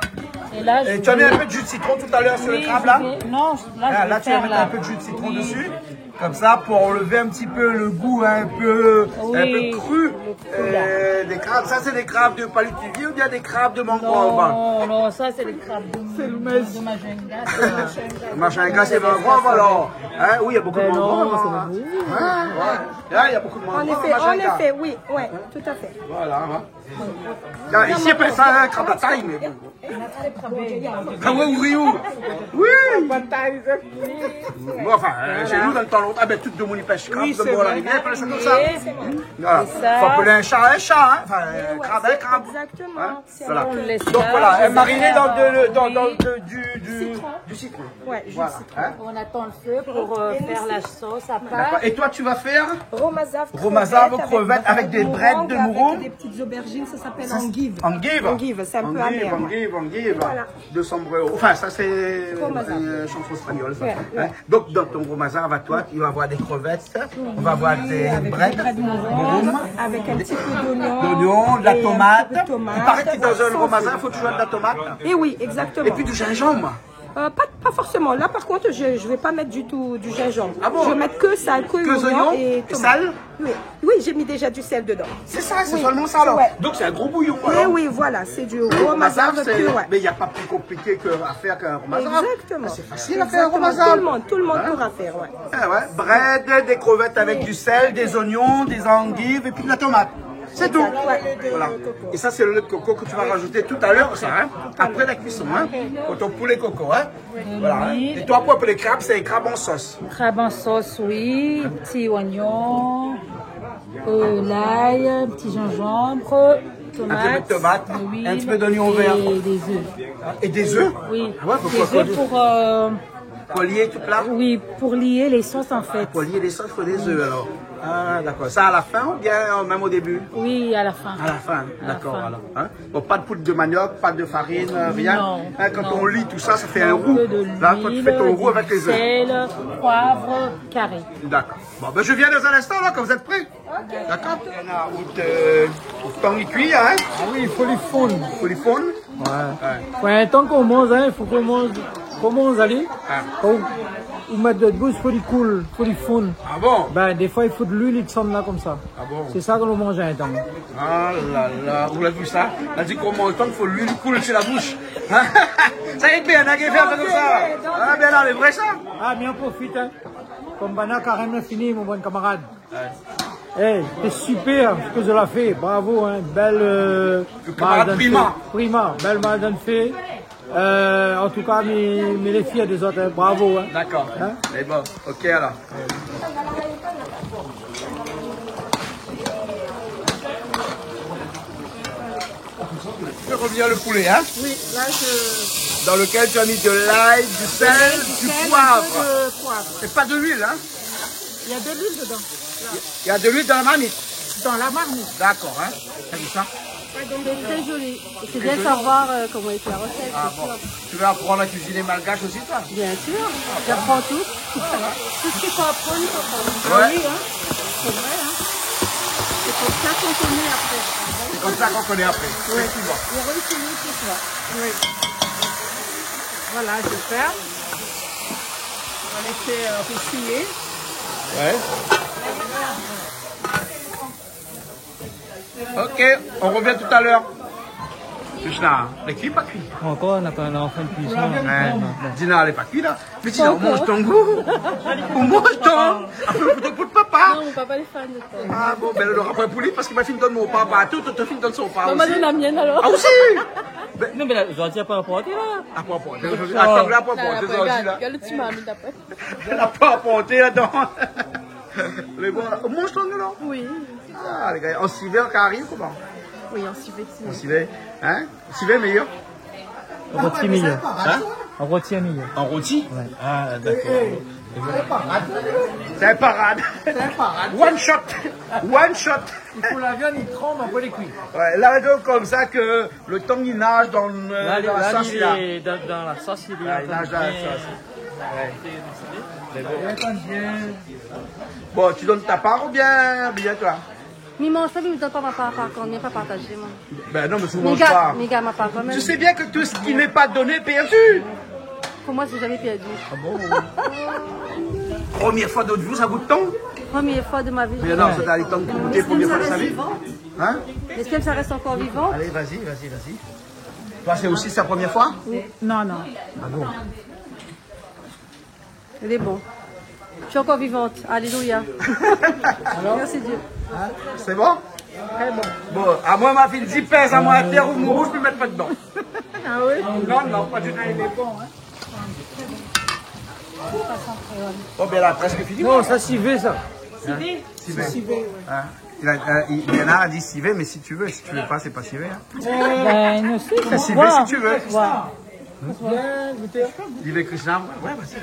Et là, Et tu as mis un peu de jus de citron tout à l'heure sur le crabe là? Non, là, je vais là tu vas faire mettre un peu de jus de citron dessus. Comme ça, pour enlever un petit peu le goût un peu cru des crabes. Ça, c'est des crabes de Palutivie ou bien des crabes de mangrove? Non, ça c'est le crabe de Majunga. Machinga, c'est mangrove alors. Hein? Oui, il y a beaucoup de mangrove. Hein? Là, il y a beaucoup de mangrove. En effet, oui, ouais, tout à fait. Voilà. Là, ici, après ça, un crabe à taille, mais bon. Ah oui, oui, oui. Oui. Bon, enfin, chez nous, dans le temps longtemps, ah ben, toute de mon pêche crabe, de bois à la rivière, appelle ça comme ça. Voilà. Faut appeler un chat, hein, enfin, crabe, un crabe. Exactement. Hein? Voilà. Donc voilà, mariné dans du citron. Ouais, jus de Voilà. citron. Hein? On attend le feu pour faire la sauce à D'accord. part. Et toi, tu vas faire Romazave aux crevettes avec des brettes de mouron. Avec des petites aubergines, ça s'appelle endive. Endive. Endive, c'est un peu amer. Endive. Voilà. 200 €. Enfin, ça, c'est Romazave. une chanson espagnole. Ça. Ouais, ouais. Hein? Donc, dans ton romazave à toi, tu vas avoir des crevettes, on va avoir des brettes, de mouron, avec un petit peu d'oignon, de la et un tomate. petit peu de tomate. Il paraît que dans un romazave, il faut toujours de la tomate. Et oui, exactement. Et puis du gingembre. Pas forcément. Là, par contre, je ne vais pas mettre du tout du gingembre. Ah bon? Je vais mettre que sel, que l'oignon et tomate. sel? Oui, j'ai mis déjà du sel dedans. C'est ça, c'est Oui. seulement ça alors. Ouais. Donc c'est un gros bouillon. Et Alors. oui, voilà, c'est du Romazave, romazave pur. Ouais. mais il n'y a pas plus compliqué à faire qu'un romazave. Exactement. C'est facile à faire un Exactement. romazave. Tout le monde pourra faire, ouais. Bread, des crevettes avec du sel, des oignons, des endives et puis de la tomate. C'est tout. Voilà. Et ça, c'est le lait de coco que tu vas rajouter tout à l'heure, ça, hein, après la cuisson, hein, pour ton poulet coco, hein. Voilà. Hein. Et toi, pour les crabes, c'est les crabes en sauce. Crabe en sauce, oui. Petit oignon, l'ail, petit gingembre, tomate. Un peu de tomate, un petit peu d'oignon vert. Et des œufs. Et des œufs? Oui. Ouais, des œufs pour Pour lier tout là? Oui, pour lier les sauces en fait. Pour lier les sauces, il faut des œufs alors. Ah, d'accord. Ça à la fin ou bien même au début? Oui, à la fin. À la fin, À la d'accord. fin. Alors, hein? Bon, pas de poudre de manioc, pas de farine, rien. Non, Hein, quand non. on lit tout ça, ça fait un roux. De Là, toi, tu fais ton roux l'huile, avec les du œufs. sel, poivre, carré. D'accord. Bon, ben je viens dans un instant là, quand vous êtes prêts. D'accord. Temps il cuit, hein? Ah oui, il faut les fondre. Il faut les fondre. Ouais. Ouais, un temps qu'on mange, hein, il faut qu'on mange aller. Quand vous mettez de bouche, il faut les couler, il faut les fondre. Ah bon? Ben, des fois, il faut de l'huile, il descend là comme ça. Ah bon? C'est ça que l'on mange un temps. Ah là là, vous l'avez vu ça? On a dit qu'on mange tant qu'il faut l'huile coule sur la bouche. Ça y est bien, on a fait comme ça. Ah bien là, c'est vrai ça? Ah, bien profite, hein. Comme Bana carrément fini, mon bon camarade. Hey, c'est super ce que je l'ai fait, bravo, hein. Belle. camarade Prima. Prima, belle madame fait. En tout cas, mais les filles des autres, hein. Bravo. Hein. D'accord. Hein? C'est bon, ok alors. Je vais revenir le poulet, hein? Oui, là je... Dans lequel tu as mis de l'ail, du sel, du poivre. De poivre. Et pas de l'huile, hein? Il y a de l'huile dedans. Il y a de l'huile dans la marmite. Dans la marmite. D'accord, hein? T'as vu ça? C'est très joli. C'est bien de savoir comment est la recette. Ah bon. Tu veux apprendre à cuisiner malgache aussi, toi? Bien sûr, j'apprends tout. Tout ce qu'il faut apprendre, il faut apprendre. Ouais. Oui, hein. C'est vrai, hein. C'est pour ça qu'on connaît après. C'est comme ça qu'on connaît après. Oui. Effectivement. On réussit tout ça. Oui. Voilà, je vais faire. On va laisser réchiller. Ouais. Ok, on revient tout à l'heure. Krishna, les cuits pas cuits. Encore, on a pas en fin de cuisson. Dina, elle est pas cuite là. Mais Dina, on mange ton goût. On mange ton. Après, pour papa. Non, mon papa est fan de ça. Ah bon, ben elle aura pas un poulet parce qu'il m'a fait donner mon papa. Tout, tu fait donner son papa. Maman donne la mienne alors. Ah aussi. Non, mais là, aujourd'hui, pas apporté là. Ah, pas apporté. Attends, là, pas apporté. Regarde le petit mamie d'après. Elle n'a pas apporté là-dedans. Mais bon, on mange ton goût là. Oui. Ah, les gars, en civet, en carré ou comment? Oui, en civet. En civet. Hein? Civet meilleur? En rôti meilleur. Hein? En rôti meilleur. En rôti? Ouais. Ah, d'accord. C'est un parade. One shot. One shot. Il faut la viande, il tremble, on peut les cuire. Ouais, là, donc, comme ça que le temps il nage dans, Là, dans la sauce. Là. Dans la sauce, il est Il nage dans la sauce. Ouais. C'est bon. Bon, tu donnes ta part ou bien toi? Mais mange pas, mais ne donne pas ma part par contre, viens pas partager moi. Ben non, mais tu ne manges pas. Mais gars, ma part quand même. Tu sais bien que tout ce qui n'est pas donné est perdu. Pour moi, c'est jamais perdu. Ah bon? Première fois d'autre vous, ça goûte ton? Première fois de ma vie. Mais non, c'est dans les temps de goûter, première fois de sa vie. Hein? Est-ce que ça reste encore vivant? Allez, vas-y. Toi, c'est aussi sa première fois? Non. Ah bon? Elle est bon. Je suis encore vivante. Alléluia. Merci Dieu. Hein? C'est bon? Très bon. Bon, à moi, ma fille, 10 pèse à moi à terre ou mon rouge, je peux mettre pas dedans. Ah oui? Non, pas du tout. Il est bon, hein? Bon, ben là, presque fini. Non, ça civet, ça. Civet. Hein? Il a dit civet, mais si tu veux pas, c'est pas civet. Hein? Ben, non, C'est civet si tu veux. Bien, goûter. Il veut Krishna. Ouais, vas-y.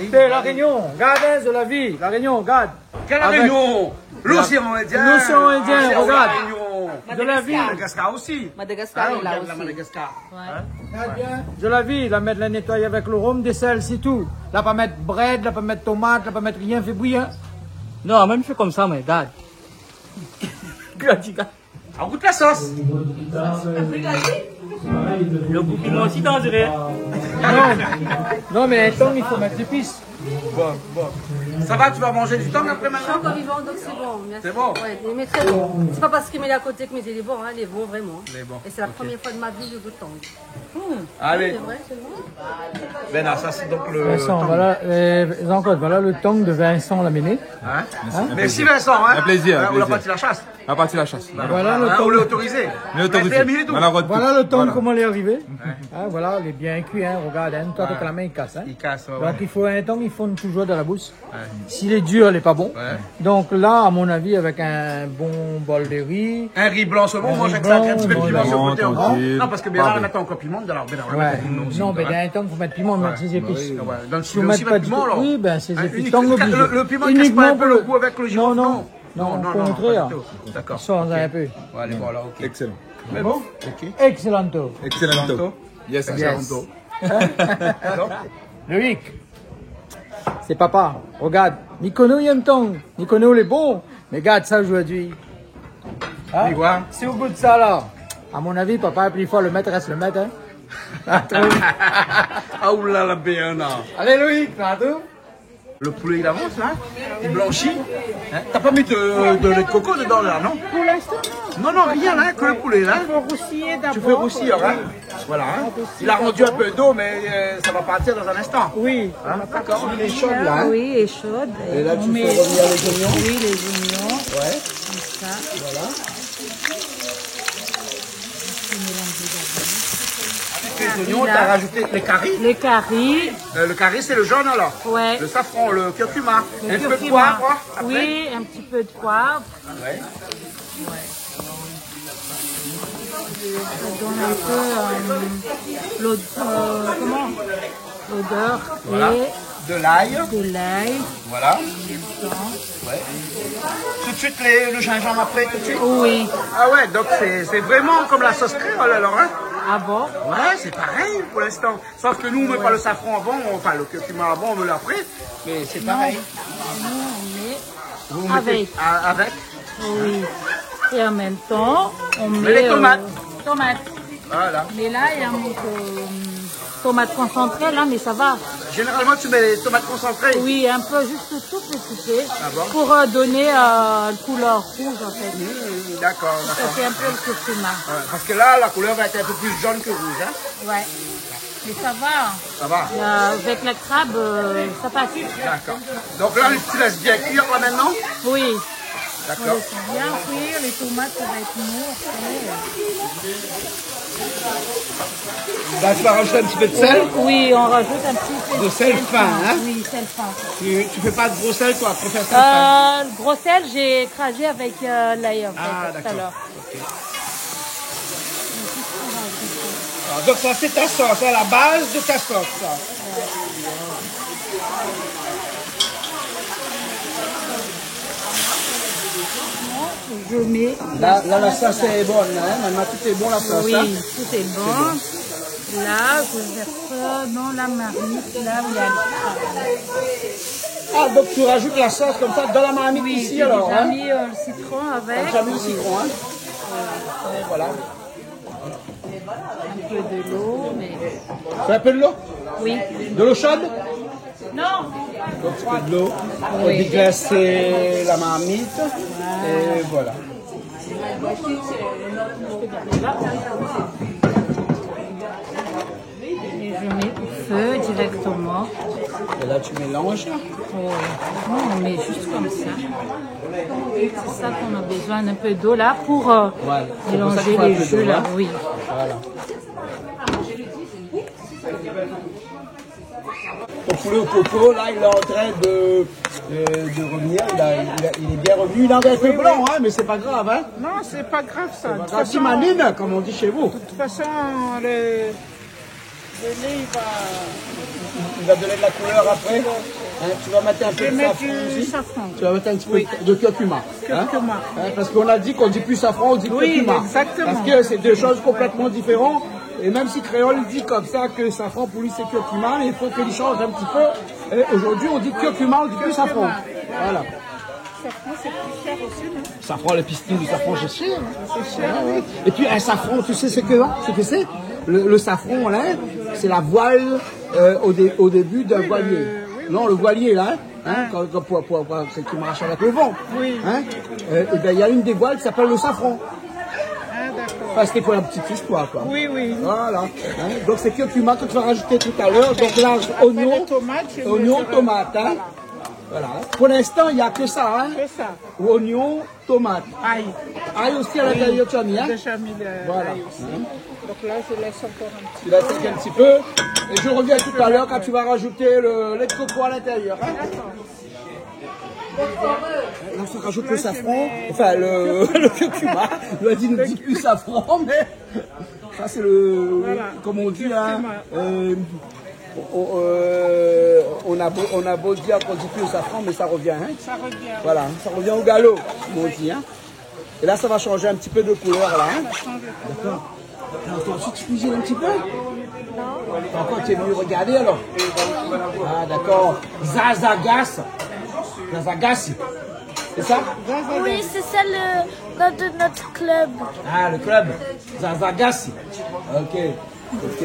C'est la Réunion, garde de la vie, la Réunion, garde. Quelle Réunion? L'océan Indien. L'océan Indien, regarde. De la vie. Madagascar aussi. Madagascar est là La aussi. Madagascar. De la vie, la mettre, la nettoyer avec le rhum, des sels, c'est tout. Là, pas mettre bread, là, pas mettre tomate, là, pas mettre rien, fait bouillir. Non, même fait comme ça, mais regarde. On goûte la sauce. Le goût qui m'en aussi dans le Non, mais un temps, il faut mettre l'épice. Bon. Ça va, tu vas manger du temps après Je suis maintenant? encore vivante, donc c'est bon. Merci. C'est bon? Ouais, mais très bon. C'est pas parce qu'il met à côté que mais il est bon, hein, il est bon vraiment. Il est bon. Et c'est la première fois de ma vie que je goûte tang. Allez. C'est vrai, c'est bon. Ben là, ça c'est donc le. Vincent, temps. voilà, Jean-Claude, voilà le tong de Vincent Laminé. Hein? Merci Vincent. Hein? Un plaisir, un On a plaisir. parti la chasse. À partir de la chasse. Voilà le Hein, tong. on l'a autorisé. Mais autorisé. Malheureusement. Voilà le tong, Voilà. comment il est arrivé. Hein, voilà, il est bien cuit, hein, regarde, hein, toi, que la main, il casse. Hein. Il casse. Ouais. Donc il faut un tong, il fond toujours dans la bouche. S'il est dur, il n'est pas bon. Donc là, à mon avis, avec un bon bol de riz. Un riz blanc seulement, on mange avec ça, un petit peu de piment sur le côté. Non, parce que Bénard, maintenant, encore piment, alors Bénard, non, mais d'un temps, il faut mettre piment, mettre ses épices. Si vous mettez pas de piment, alors. Oui, ben, ses épices. Le piment, il casse pas un peu le goût avec le girofle. Non, au contraire. D'accord. Change un peu. Allez, bon, alors, ok. Excellent. Mais bon, Excellento. Excellent. Yes, excellent. Loïc, c'est papa. Regarde, Nicono il aime ton. Nicono il est bon. Mais regarde ça aujourd'hui. Hein? C'est au bout de ça là. À mon avis, papa, plus fort le mettre, reste le mettre. Hein? Ah oula la béana. Allez Loïc, tantôt. Le poulet il avance là, il blanchit. Hein? T'as pas mis de lait de coco dedans là, non? Pour l'instant, non. Non, rien là, que le poulet là. Il faut roussiller d'abord. Tu fais roussir, hein? Voilà, hein? Il a rendu un peu d'eau, mais ça va partir dans un instant. Oui. Hein? D'accord, il est chaud là. Hein? Oui, il est chaude. Et là, tu fais revenir les oignons. Oui, les oignons. Ouais. Comme ça. Voilà. Les oignons, tu as rajouté les caries. Les caries. Le carré, c'est le jaune alors. Ouais. Le safran, le curcuma. Le un peu de curcuma. poivre après. Oui, un petit peu de poivre. Ouais. Ça donne un peu l'odeur Voilà. et De l'ail. de l'ail. Voilà. En même temps. Ouais. Tout de suite le gingembre après, tout de suite. Oui. Ah ouais, donc c'est vraiment comme la sauce créole alors, hein? Ah bon? Ouais, c'est pareil pour l'instant. Sauf que nous, on met pas le safran avant, enfin le curcuma avant, on met l'après. Mais c'est pareil. Nous, on met Vous mettez avec. Oui. Et en même temps, on met les tomates. Tomates. Voilà. Mais là, il y a une tomate concentrée, là, mais ça va. Généralement, tu mets les tomates concentrées. Oui, un peu, juste tout petit peu. Ah bon? Pour donner une couleur rouge, en fait. D'accord, Ça d'accord. fait un peu le curcuma. Ouais, parce que là, la couleur va être un peu plus jaune que rouge, hein? Ouais. Mais ça va. Ça va. Avec la crabe, ça passe. D'accord. Donc là, tu laisses bien cuire là maintenant? Oui. On D'accord. laisse bien cuire, les tomates, ça va être mou après. Là, tu vas rajouter un petit peu de sel? Oui, on rajoute un petit peu De sel fin, hein? Oui, sel fin. Tu fais pas de gros sel, toi? Tu préfères sel fin? Le gros sel, j'ai écrasé avec l'ail, en fait, Ah, tout à d'accord. l'heure. Ah, donc ça, c'est ta sauce, hein, la base de ta sauce, ça. Je mets... Là, la sauce est bonne, hein? Maintenant, tout est bon, la sauce, Oui, hein? tout est bon. Là, je verse ça dans la marmite, là où il y a le crabe. Ah, donc tu rajoutes la sauce comme ça dans la marmite Oui, ici, j'ai alors, déjà hein? mis le citron avec. T'as mis le citron, hein? Et voilà. Un peu de l'eau, mais... Tu un peu de l'eau? Oui. De l'eau chaude? Non. Donc, un peu de l'eau pour Oui. déglacer la marmite. Et voilà. Et je mets au feu directement. Et là, tu mélanges. Oui. On met juste comme ça. C'est ça qu'on a besoin, un peu d'eau là pour Voilà. C'est pour ça qu'il mélanger faut un les peu d'eau, jus là. hein? Oui. Voilà. Ton poulet au coco, là, il est en train de revenir. Il est bien revenu. Il est un peu blanc, hein, mais c'est pas grave, hein. Non, c'est pas grave ça. De toute Grave, façon, manine, comme on dit chez vous. de toute façon, le lait, Il va donner de la couleur après. Hein, tu vas mettre un peu de safran du aussi. safran. Tu vas mettre un petit peu de curcuma. Curcuma. Hein, parce qu'on a dit qu'on dit plus safran, on dit Oui, curcuma. exactement. Parce que c'est deux choses complètement différentes. Et même si créole dit comme ça que safran pour lui c'est curcuma, il faut qu'il change un petit peu. Et aujourd'hui on dit curcuma, on dit plus safran. Voilà. Safran, c'est plus cher aussi, non? Safran, les pistines du safran, c'est cher. C'est cher. Ouais. Et puis un safran, tu sais ce que c'est? Le safran là, c'est la voile au début d'un voilier. Non, le voilier là, hein, c'est qui marche avec le vent. Oui. Hein, et ben il y a une des voiles qui s'appelle le safran. Ah, d'accord. Enfin, c'était pour la petite histoire, quoi. Oui, oui. Voilà. Hein, donc c'est curcuma que tu vas rajouter tout à l'heure. Donc là, oignon, tomate. Hein. Voilà. Pour l'instant, il n'y a que ça. Hein. C'est ça. Oignon, tomate. Aïe. Ail aussi à l'intérieur, tu as mis, hein? Déjà mis Voilà. l'ail aussi. Donc là, je laisse encore un petit Tu laisses un petit peu. Et je reviens tout à l'heure quand tu vas rajouter le lait de coco à l'intérieur. Hein? Là, on rajoute le safran, enfin le curcuma. Il a dit ne dit plus safran, mais ça c'est le, voilà. Comme on dit, hein, on a beau dire qu'on dit plus le safran, mais ça revient. Hein? Ça revient. Voilà, ça revient au galop, comme on dit. Hein? Et là, ça va changer un petit peu de couleur là. Hein? D'accord. Encore ensuite, tu cuisines un petit peu? Non. Encore, tu es venu regarder alors? Ah, d'accord. Zazagas. Zazagassi. C'est ça? Oui, c'est ça le nom de notre club. Ah, le club. Zazagassi. Ok. Ok.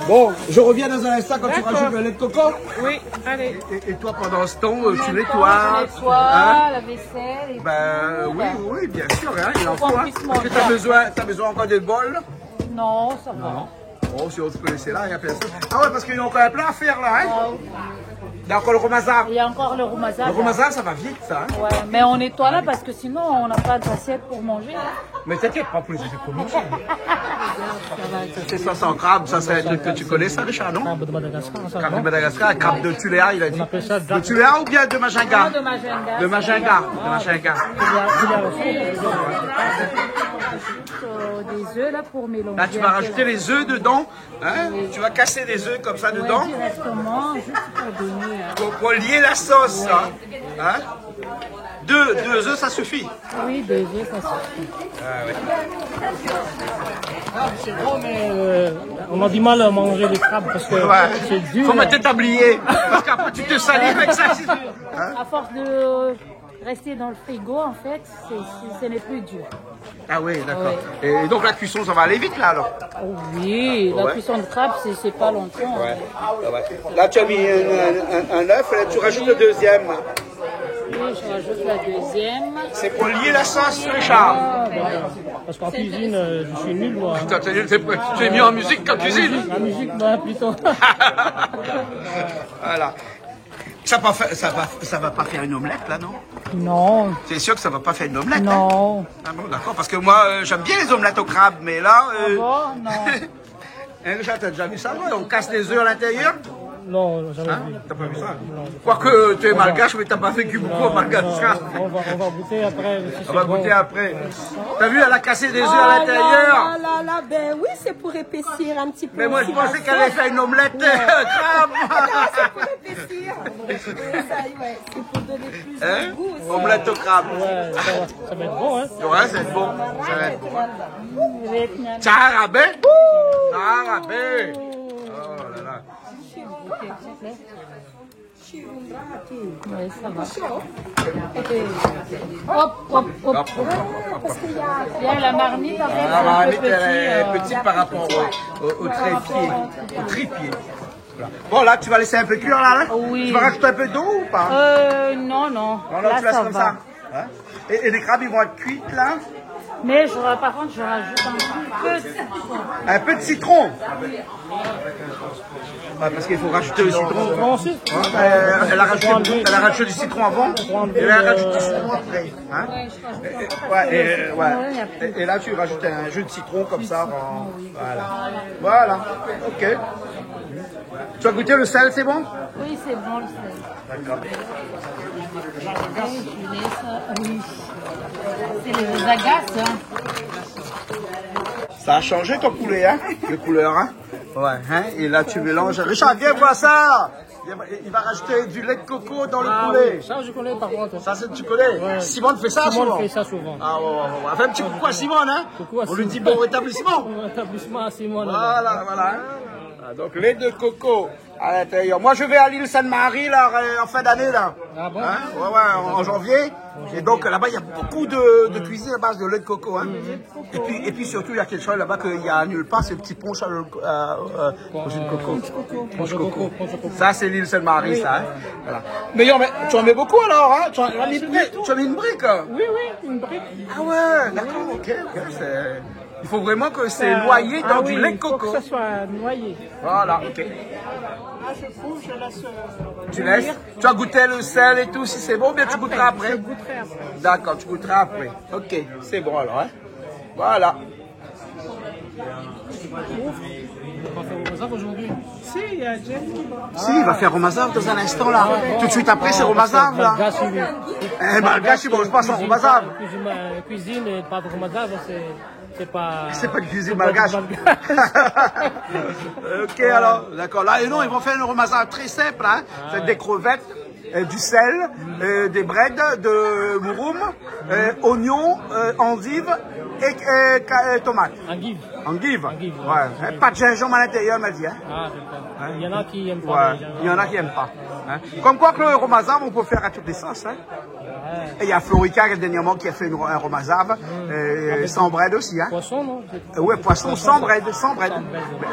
Bon, je reviens dans un instant quand tu rajoutes le lait de coco. Oui, allez. Et toi, pendant ce temps, tu nettoies. Hein? La vaisselle. Et oui, bien sûr, hein, il en faut. Hein. Est-ce que tu as besoin encore de bol? Non, ça va. Oh, si on se peut laisser là, il n'y a personne. Ah ouais, parce qu'il y a encore plein à faire là, hein? Il y a encore le romazar. Il y a encore le romazar. Le romazar, ça va vite, ça. Hein? Ouais, mais on nettoie là parce que sinon, on n'a pas d'assiette pour manger. Mais t'inquiète pas pour les assiettes pour manger. C'est ça, sans crabe, ça c'est un truc que tu connais, ça, Richard, non? Crabe de Madagascar. Crabe de Madagascar, crabe de Tuléa, il a dit. De Tuléa ou bien de Majinga? De Majinga. De Majinga. De Majinga. Des œufs là pour mélanger. Là, tu vas rajouter les œufs dedans. Hein? Oui. Tu vas casser des œufs comme ça dedans. Directement, juste pour donner. Pour lier la sauce. Ouais. Hein? Deux œufs, ça suffit. Oui, 2 œufs, ça suffit. Ah, ouais. C'est bon, mais on a du mal à manger les crabes parce que c'est dur. Faut mettre un tablier. Parce qu'après, tu te salis avec ça. Hein? À force de rester dans le frigo, en fait, ce n'est plus dur. Ah oui, d'accord. Ouais. Et donc la cuisson, ça va aller vite là alors? Oui, la cuisson de crabe, c'est pas longtemps. Ouais. Là, tu as mis un œuf, là, tu rajoutes le deuxième. Oui, je rajoute la deuxième. C'est pour lier la sauce, Richard. Parce qu'en cuisine, je suis nul, moi. Putain, tu es mieux en musique qu'en cuisine. La musique, moi, plutôt. Voilà. Ça va pas faire une omelette, là, non? Non. C'est sûr que ça va pas faire une omelette? Non. Hein? Ah bon, d'accord, parce que moi, j'aime bien les omelettes au crabe, mais là... Ah bon? Non. Richard, t'as déjà vu ça, non? On casse les œufs à l'intérieur? Non, jamais vu. T'as pas vu ça? Quoique tu es malgache, mais t'as pas vécu beaucoup au Madagascar. On va goûter après. On va goûter après. T'as vu, elle a cassé des œufs à l'intérieur. Ben oui, c'est pour épaissir un petit peu. Mais moi, je pensais qu'elle allait faire une omelette crabe. C'est pour épaissir. C'est pour donner plus de goût aussi. Omelette au crabe. Ouais, ça va être bon, hein? Ouais, ça va être bon. Ça va être bon. Tcharabé. Tcharabé. Oh là là. Oui, ça va. Hop, hop, hop. Il y a la marmite avec la marmite, elle est petite par rapport au trépied. Au trépied. Bon, là, tu vas laisser un peu cuire, là? Oui. Tu vas rajouter un peu d'eau ou pas? Non. Non, là, tu laisses ça comme va. ça. Hein? Et les crabes, ils vont être cuits, là? Mais par contre, je rajoute un peu de citron. Ouais, parce qu'il faut rajouter le citron. Elle a rajouté du citron avant. Et elle a rajouté du citron après. Hein? Et là, tu rajoutes un jus de citron comme ça. Voilà. Ok. Tu as goûté le sel, c'est bon? Oui, c'est bon le sel. D'accord. Oui. C'est les agaces, hein. Ça a changé ton poulet, hein? De couleur, hein? Ouais, hein? Et là, tu mélanges. Richard, viens voir ça! Il va rajouter du lait de coco dans le poulet. Oui, ça, je connais par contre. Ça, tu connais? Ouais. Simone fait ça souvent? Simone fait ça souvent. Ah, ouais. Fait un petit coucou à Simone, hein? On lui dit bon rétablissement. Bon rétablissement à Simone. Voilà. Donc, lait de coco à l'intérieur. Moi, je vais à l'île Sainte-Marie, là, en fin d'année, là. Ah bon? Hein? Ouais, en janvier. Et donc, là-bas, il y a beaucoup de cuisine à base de lait de coco, hein. Et puis, surtout, il y a quelque chose là-bas qu'il y a nulle part, c'est le petit punch de coco. Punch coco. Ça, c'est l'île Sainte-Marie, ça, hein. Voilà. Mais tu en mets beaucoup, alors, hein? Tu as mis une brique? Oui, une brique. Ah ouais, d'accord, ok. Il faut vraiment que c'est noyé dans du lait de coco. Il faut que ça soit noyé. Voilà, ok. Là, je laisse. Tu laisses? Tu as goûté le sel et tout, si c'est bon, bien tu goûteras après. Je goûte goûterai après. D'accord, tu goûteras après. Ok, c'est bon alors. Hein? Voilà. On va faire au Romazav aujourd'hui. Si, il y a Jeff qui va. Si, il va faire Romazav dans un instant là. Tout de suite après, c'est Romazav là. Eh ben, le gars, il mange pas son Romazav. Cuisine et pas de Romazav, c'est pas... C'est pas de cuisine malgache. Ok, alors, d'accord. Là, et non, ils vont faire une Romazav très simple. Hein. C'est des crevettes, du sel, des breads, de mouroum, oignons, endives et tomates. Endive. Endive. Ouais. Pas de gingembre à l'intérieur, elle m'a dit. Hein. Ah, il y en a qui n'aiment pas. Ouais. Il y en a qui n'aiment pas. Hein. Comme quoi que le Romazav, on peut faire à toutes les sauces. Hein. Et il y a Florica dernièrement qui a fait un Romazav sans bread aussi. Hein. Poisson, non? Ouais, poisson sans bread.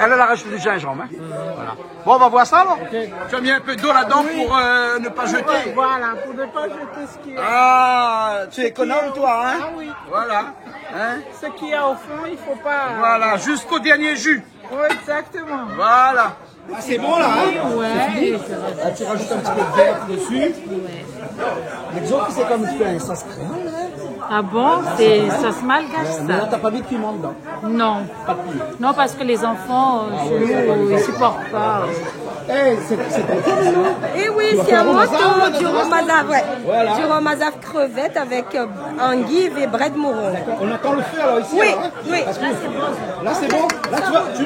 Elle a rajouté du gingembre. Hein. Voilà. Bon, on va voir ça alors. Okay. Tu as mis un peu d'eau là-dedans pour ne pas jeter. Voilà, pour ne pas jeter ce qu'il y a. Ah, tu es économe toi, hein? Ah oui. Voilà. Hein? Ce qu'il y a au fond, il ne faut pas... Voilà, jusqu'au dernier jus. Oui, exactement. Voilà. Ah, c'est bon là, hein? Ouais. Là, tu rajoutes un petit peu de verre dessus. Ouais. L'exemple, c'est comme tu fais un sauce crème. Ah bon? C'est sauce malgache, ça? Mais là, t'as pas mis de piment dedans? Non. Pas de piment. Non, parce que les enfants, chez nous, ils supportent pas. C'est Et oui, c'est un morceau du Romazav, ouais. Voilà. Du Romazav crevette avec endive et bread mouron. On attend le feu alors ici? Oui, alors, hein? oui. Parce que là, c'est bon. Là,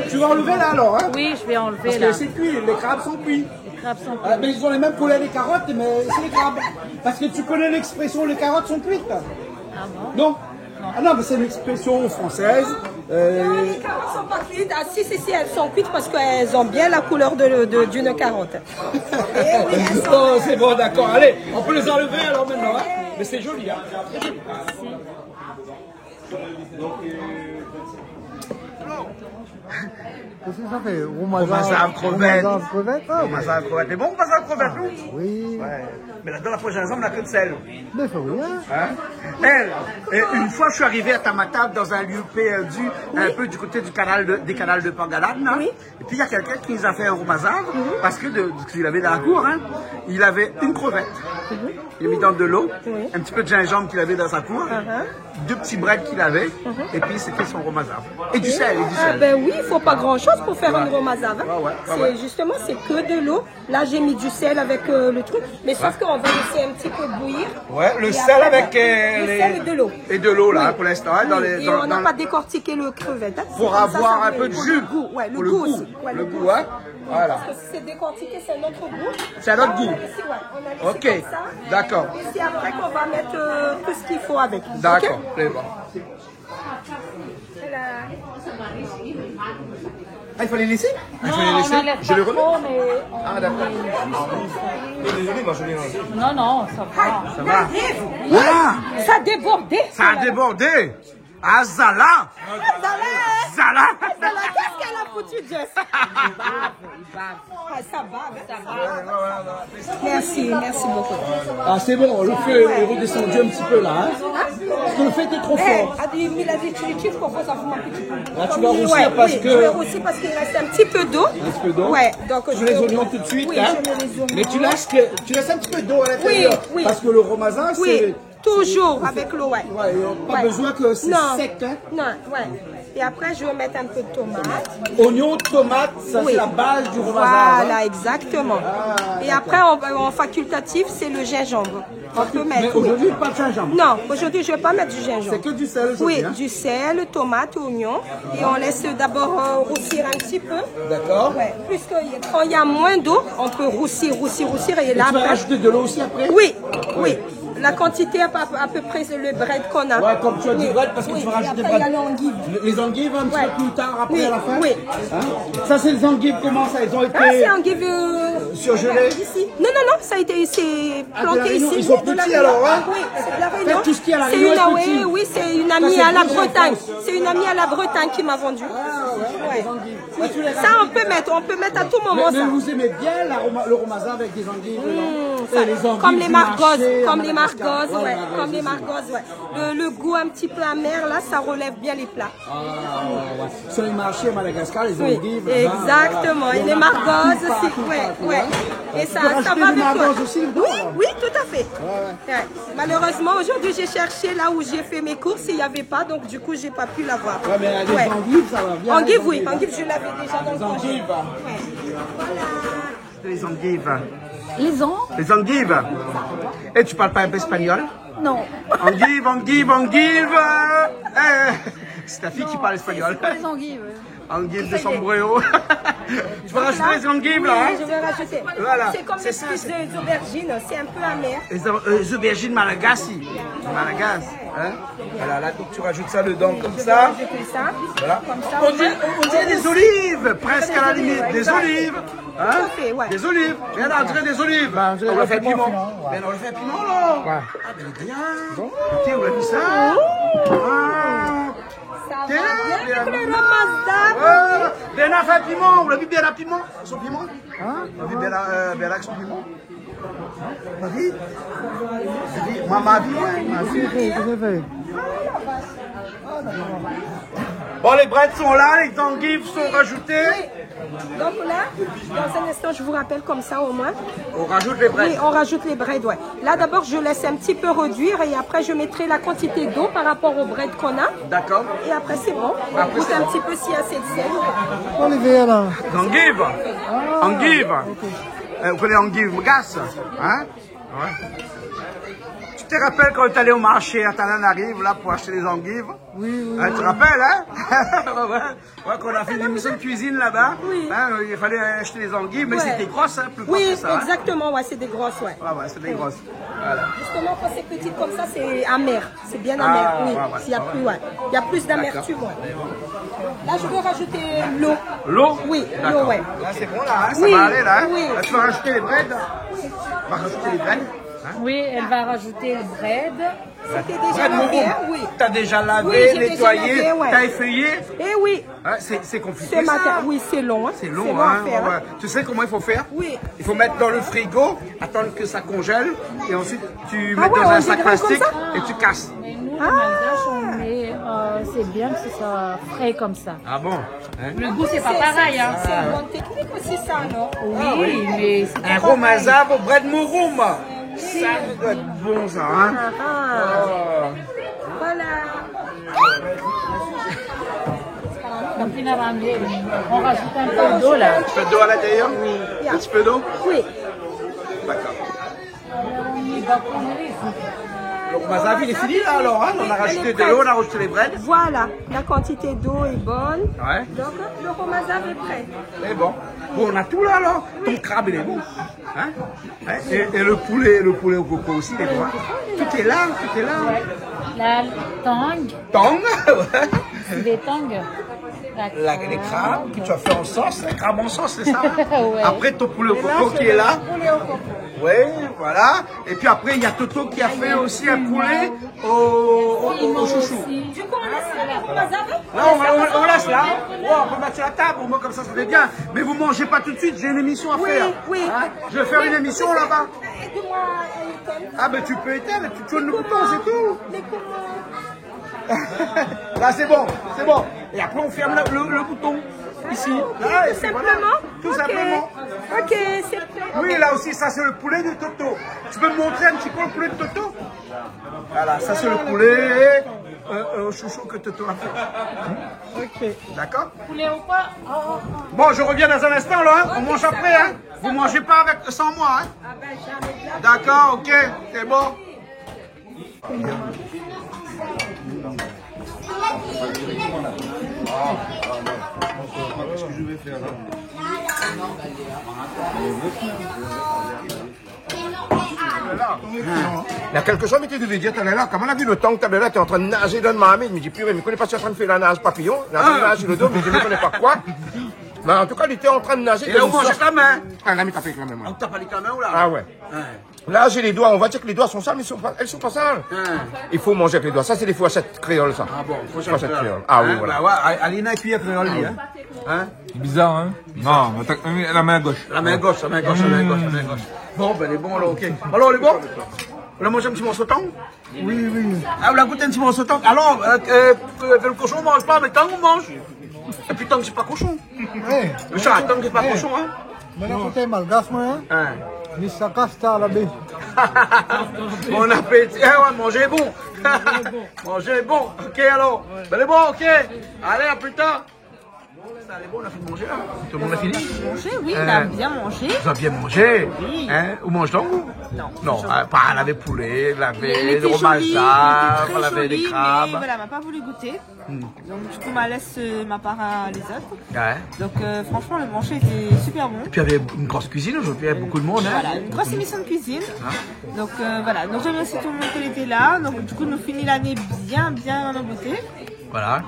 tu vas enlever là alors, hein? Oui, je vais enlever parce là. Parce que c'est cuit, les crabes sont cuits. Les crabes sont cuits. Mais ils ont les mêmes couleurs des carottes, mais c'est les crabes. Parce que tu connais l'expression les carottes sont cuites. Ah bon? Non. Ah non, mais c'est une expression française. Non, les carottes sont pas cuites. Ah, si, elles sont cuites parce qu'elles ont bien la couleur d'une carotte. Oh, c'est bon, d'accord. Allez, on peut les enlever alors maintenant. Hein. Mais c'est joli. Hein. Qu'est-ce que ça fait? Romazav crevette. Romazav crevette. C'est bon, Romazav crevette, nous? Oui. Ouais. Mais là-dedans, la prochaine fois, on n'a que de sel. Mais faut rien. Elle, une fois, je suis arrivé à Tamatave dans un lieu perdu, un peu du côté des canals de Pangalad. Oui. Et puis, il y a quelqu'un qui nous a fait un Romazav, parce que ce qu'il avait dans la cour, hein, il avait une crevette. Il a mis dans de l'eau, un petit peu de gingembre qu'il avait dans sa cour, 2 petits breads qu'il avait, et puis c'était son Romazav. Et du sel, Ah ben oui, il ne faut pas grand-chose pour faire une Romazav. Hein. Justement, c'est que de l'eau. Là, j'ai mis du sel avec le truc, mais sauf qu'on va laisser un petit peu bouillir. Ouais, le sel avec le sel et de l'eau. Et de l'eau, là, pour l'instant. Hein, et on n'a pas décortiqué le crevette. Hein. Pour avoir un peu de jus. Ouais, le goût aussi. Ouais, le goût, hein. Voilà. Parce que si c'est décortiqué, c'est notre goût. C'est notre goût. On a laissé comme ça. D'accord. Et c'est après qu'on va mettre tout ce qu'il faut avec. D'accord, c'est bon. Ah, il fallait laisser? Non, on n'enlève pas trop, mais... Ah, d'accord. Non, ça va. Ça va. Ah, ça a débordé. Ça a débordé. Ah, Zala. Zala. Qu'est-ce qu'elle a foutu, Jess? Il bave. Ça bave. Merci beaucoup. Ah, c'est bon, le feu est redescendu un petit peu là. Hein? Parce que le feu était trop fort. Mais la détruiture, pourquoi ça fout un petit peu? Là, tu vas roussir parce que... Je vais roussir parce qu'il reste un petit peu d'eau. Un petit peu d'eau? Ouais, donc tu mets les oignons tout de suite. Oui, hein? je mets les oignons. Mais tu laisses un petit peu d'eau à l'intérieur. Oui. Parce que le Romazav, c'est... Toujours avec l'eau, ouais. Pas besoin que c'est sec, hein? Non, ouais. Et après, je vais mettre un peu de tomate. Oignon, tomate, ça c'est la base du Romazav. Voilà, hein? Exactement. Et après, en facultatif, c'est le gingembre. On peut mettre. Mais aujourd'hui, pas de gingembre? Non, aujourd'hui, je ne vais pas mettre du gingembre. C'est que du sel aujourd'hui? Oui, hein? Du sel, tomate, oignon. Et on laisse d'abord roussir un petit peu. D'accord. Ouais. Plus que quand il y a moins d'eau, on peut roussir. Et là, tu vas rajouter de l'eau aussi après? Oui. La quantité à peu près, c'est le bread qu'on a. Ouais, comme tu as dit bread, parce que tu vas rajouter après, il y a l'endive. Les endives un petit peu plus tard, après à la fin? Oui. Hein? Ça, c'est les endives, comment ça? Ils ont été... Ah, c'est endive... surgelées? Ici. Non, ça a été planté ici. Ils sont petits alors, hein? Oui, c'est de la Réunion. Tout ce qui est à la Réunion est petit. Oui, c'est une amie à la Bretagne. C'est une amie à la Bretagne qui m'a vendu. Ah, ouais. Ça, on peut mettre à tout moment. Mais vous aimez bien le Romazav avec des endives? Comme les margoses, ouais. Comme les margoses, ouais. Le goût un petit peu amer, là, ça relève bien les plats. Sur les marchés à Madagascar, les endives. Exactement. Et les margoses aussi, ouais. Et ça, Tu peux ça rajouter va du avec toi. maillot aussi dedans, Oui, là. oui, tout à fait. Ouais. Malheureusement, aujourd'hui, j'ai cherché là où j'ai fait mes courses, il n'y avait pas, donc du coup, j'ai pas pu l'avoir. Ouais, mais les endives, ça va bien. Endive, oui, endive, je l'avais déjà dans le endives. Les endives. Les ans? Les endives. Et tu parles pas un peu espagnol? Non. Endive, endive, endive. C'est ta fille qui parle espagnol. C'est pas les anguilles. Endive de sombrero. Tu vas rajouter les endives là, Oui, hein? je vais rajouter. Voilà. C'est comme les petites aubergines, c'est un peu amer. Les aubergines Malagasy. Malagas. Hein? Voilà, là, donc tu rajoutes ça dedans comme Je vais ça. rajouter ça. Voilà. Comme ça. On dirait des olives, presque à la limite. Des olives. Hein? Tout à fait, ouais. Des olives. Regarde, on dirait des olives. Bah, on dirait on a le fait un piment, piment. ouais. Ben, on a fait un piment là. Ouais. Ah, ben, bien. Tiens, on a vu ça. Ah. Ça va Tiens, bien avec bien. le ramadan. Voilà. Ben, on a fait un piment. On l'a vu bien à piment. Son piment. On a vu bien avec son piment. On a vu. Maman a vu, ouais. Bon, les breads sont là, les endives sont rajoutées. Donc là, dans un instant, je vous rappelle comme ça au moins. On rajoute les breads. Oui, on rajoute les breads, ouais. Là, d'abord, je laisse un petit peu réduire et après, je mettrai la quantité d'eau par rapport au bread qu'on a. D'accord. Et après, c'est bon. On Après, goûte c'est un bon. petit peu s'il y a assez de sel. Olivier, là. Endive. Endive. Vous connaissez endive gas, hein? Ouais. Tu te rappelles quand tu allais au marché à Tananarive là pour acheter des endives? Oui. Tu te rappelles, hein? Ouais, quand on a fait une émission de cuisine là-bas, hein, il fallait acheter des endives, mais Ouais. c'était grosses, hein, plus grosses Oui, que ça. Hein? exactement, ouais, c'est des grosses, ouais. Ouais, c'est des grosses. Voilà. Justement, quand c'est petit comme ça, c'est amer. C'est bien Ah, amer, oui. ouais. Il y a plus, ouais. Il y a plus d'amertume, ouais. Là, je vais rajouter l'eau. L'eau? Oui, D'accord. l'eau, ouais. Là, c'est bon, là, hein, ça Oui, va aller, là. Hein? oui. Là, tu vas rajouter les breads. Tu vas rajouter les breads. Oui, elle va rajouter le bread. C'était déjà Bread lavé, Morum. oui. T'as déjà lavé, Oui, j'ai déjà nettoyé, lavé, ouais. t'as effeuillé. Eh oui. Hein, c'est compliqué, Ce ça. matin, oui, c'est long. Hein. C'est long, à hein. faire, Ouais. hein. Tu sais comment il faut faire? Oui. Il faut mettre dans le frigo, attendre que ça congèle, et ensuite tu mets ouais, dans on un sac dégrade comme plastique ça? et tu casses. Mais nous, les Malgaches, on met, c'est bien que ce soit frais comme ça. Ah bon? Hein? Le goût, c'est pas pareil. Hein. C'est une bonne technique aussi, ça, non? Oui, mais c'est Un pas romazave au bread morum. Ça doit être bon, ça, hein? Voilà. comme une arangée. On rajoute un peu d'eau là. Un peu d'eau à l'intérieur? Un petit peu d'eau? Oui. D'accord. Le romazave, il est fini là alors, hein? On a rajouté de l'eau, on a rajouté les breads. Voilà, la quantité d'eau est bonne. Ouais. Donc le romazave est prêt. C'est bon. Bon, on a tout là alors. Ton crabe, il est bon. Hein? Hein? Et le poulet au coco aussi, il est bon. Tout est là, tout est là. La tang. Tang, ouais. Des tangs. Les crabes que tu as fait en sauce, les crabes en sauce, c'est ça? Ouais. Après ton poulet au coco qui est là. Oui, voilà. Et puis après, il y a Toto qui a fait aussi un poulet au chouchou. Du coup, on laisse le romazave. Non, on laisse là. Ouais, on peut mettre sur la table, au moins comme ça fait bien. Mais vous mangez pas tout de suite, j'ai une émission à faire. Oui. Hein? Je vais faire une émission là-bas. Aide-moi à éteindre. Ah, ben tu peux éteindre, tu tournes le bouton, c'est tout. Mais comment? Là, c'est bon, c'est bon. Et après, on ferme le bouton. Ici. Là, et Tout puis simplement? voilà. Tout Ok. simplement. Ok, c'est prêt. Oui, là aussi, ça c'est le poulet de Toto. Tu peux me montrer un petit peu le poulet de Toto? Voilà, ça c'est le poulet au chouchou que Toto a fait. Ok. D'accord? Poulet ou pas? Bon, je reviens dans un instant là, hein. On mange après, hein. Vous mangez pas sans moi, hein. Ah ben, jamais. D'accord, ok, c'est bon. Qu'est-ce que je vais faire là? Il y a quelque chose, mais tu devais dire, t'es là, comment on a vu le temps que tu es là, tu es en train de nager dans ma main, je me dis, purée, mais je ne connais pas si tu es en train de faire la nage papillon, la nage sur le dos, mais je ne connais pas quoi. Mais en tout cas, il était en train de nager. Et là, vous mangez avec la main. Ah, là, mais t'as fait avec la main, moi. On t'a pas dit la main ou là? Ah ouais. Là, j'ai les doigts, on va dire que les doigts sont sales, mais elles sont pas sales. Il faut manger avec les doigts. Ça, c'est des fourchettes créoles, ça. Ah bon, fourchettes créoles. Ah oui, voilà. Bah ouais, Alina et puis après, on lui, hein. C'est bizarre, hein? Non, mais la main gauche. La main gauche, la main gauche, la main gauche, la main gauche. Bon, ben, elle est bon, alors, ok. Alors, elle est bon? On a mangé un petit morceau de thon? Oui. Ah, on a goûté un petit morceau de thon. Alors, le cochon, on mange pas, mais thon, on mange. Et puis, thon, c'est pas cochon. Le chat, thon, c'est pas cochon, hein. Mana côté malgache, moi, ni sakasta la baie. Bon appétit. Eh ouais, manger bon. Manger bon. Ok, alors. Ben, elle est bon, ok. Allez, à plus tard. Ça, elle est bon, on a fini de manger là. Tout le monde a fini? Manger, oui, on a bien mangé. Vous avez bien mangé? Oui. Hein? Où mange-t-on? Non. Non, pas laver poulet, laver le romassard, laver les crabes. Mais voilà, elle m'a pas voulu goûter. Donc du coup, ma laisse ma part à les autres. Ouais. Donc franchement, le manger était super bon. Et puis il y avait une grosse cuisine aujourd'hui, il y avait beaucoup de monde. Hein? Voilà, une grosse émission de cuisine. Donc voilà, donc je remercie tout le monde qui était là. Donc du coup, nous finissons l'année bien en beauté. Voilà.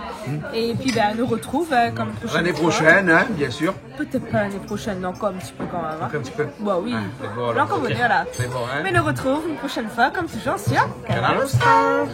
Et puis ben, on nous retrouve comme prochaine l'année prochaine, hein, bien sûr. Peut-être pas l'année prochaine, non, encore un petit peu quand même. Hein. Encore un petit peu. Bah oui. C'est bon, encore okay. voilà. C'est bon, hein. Mais nous retrouve une prochaine fois, comme toujours, sur Canal Austral.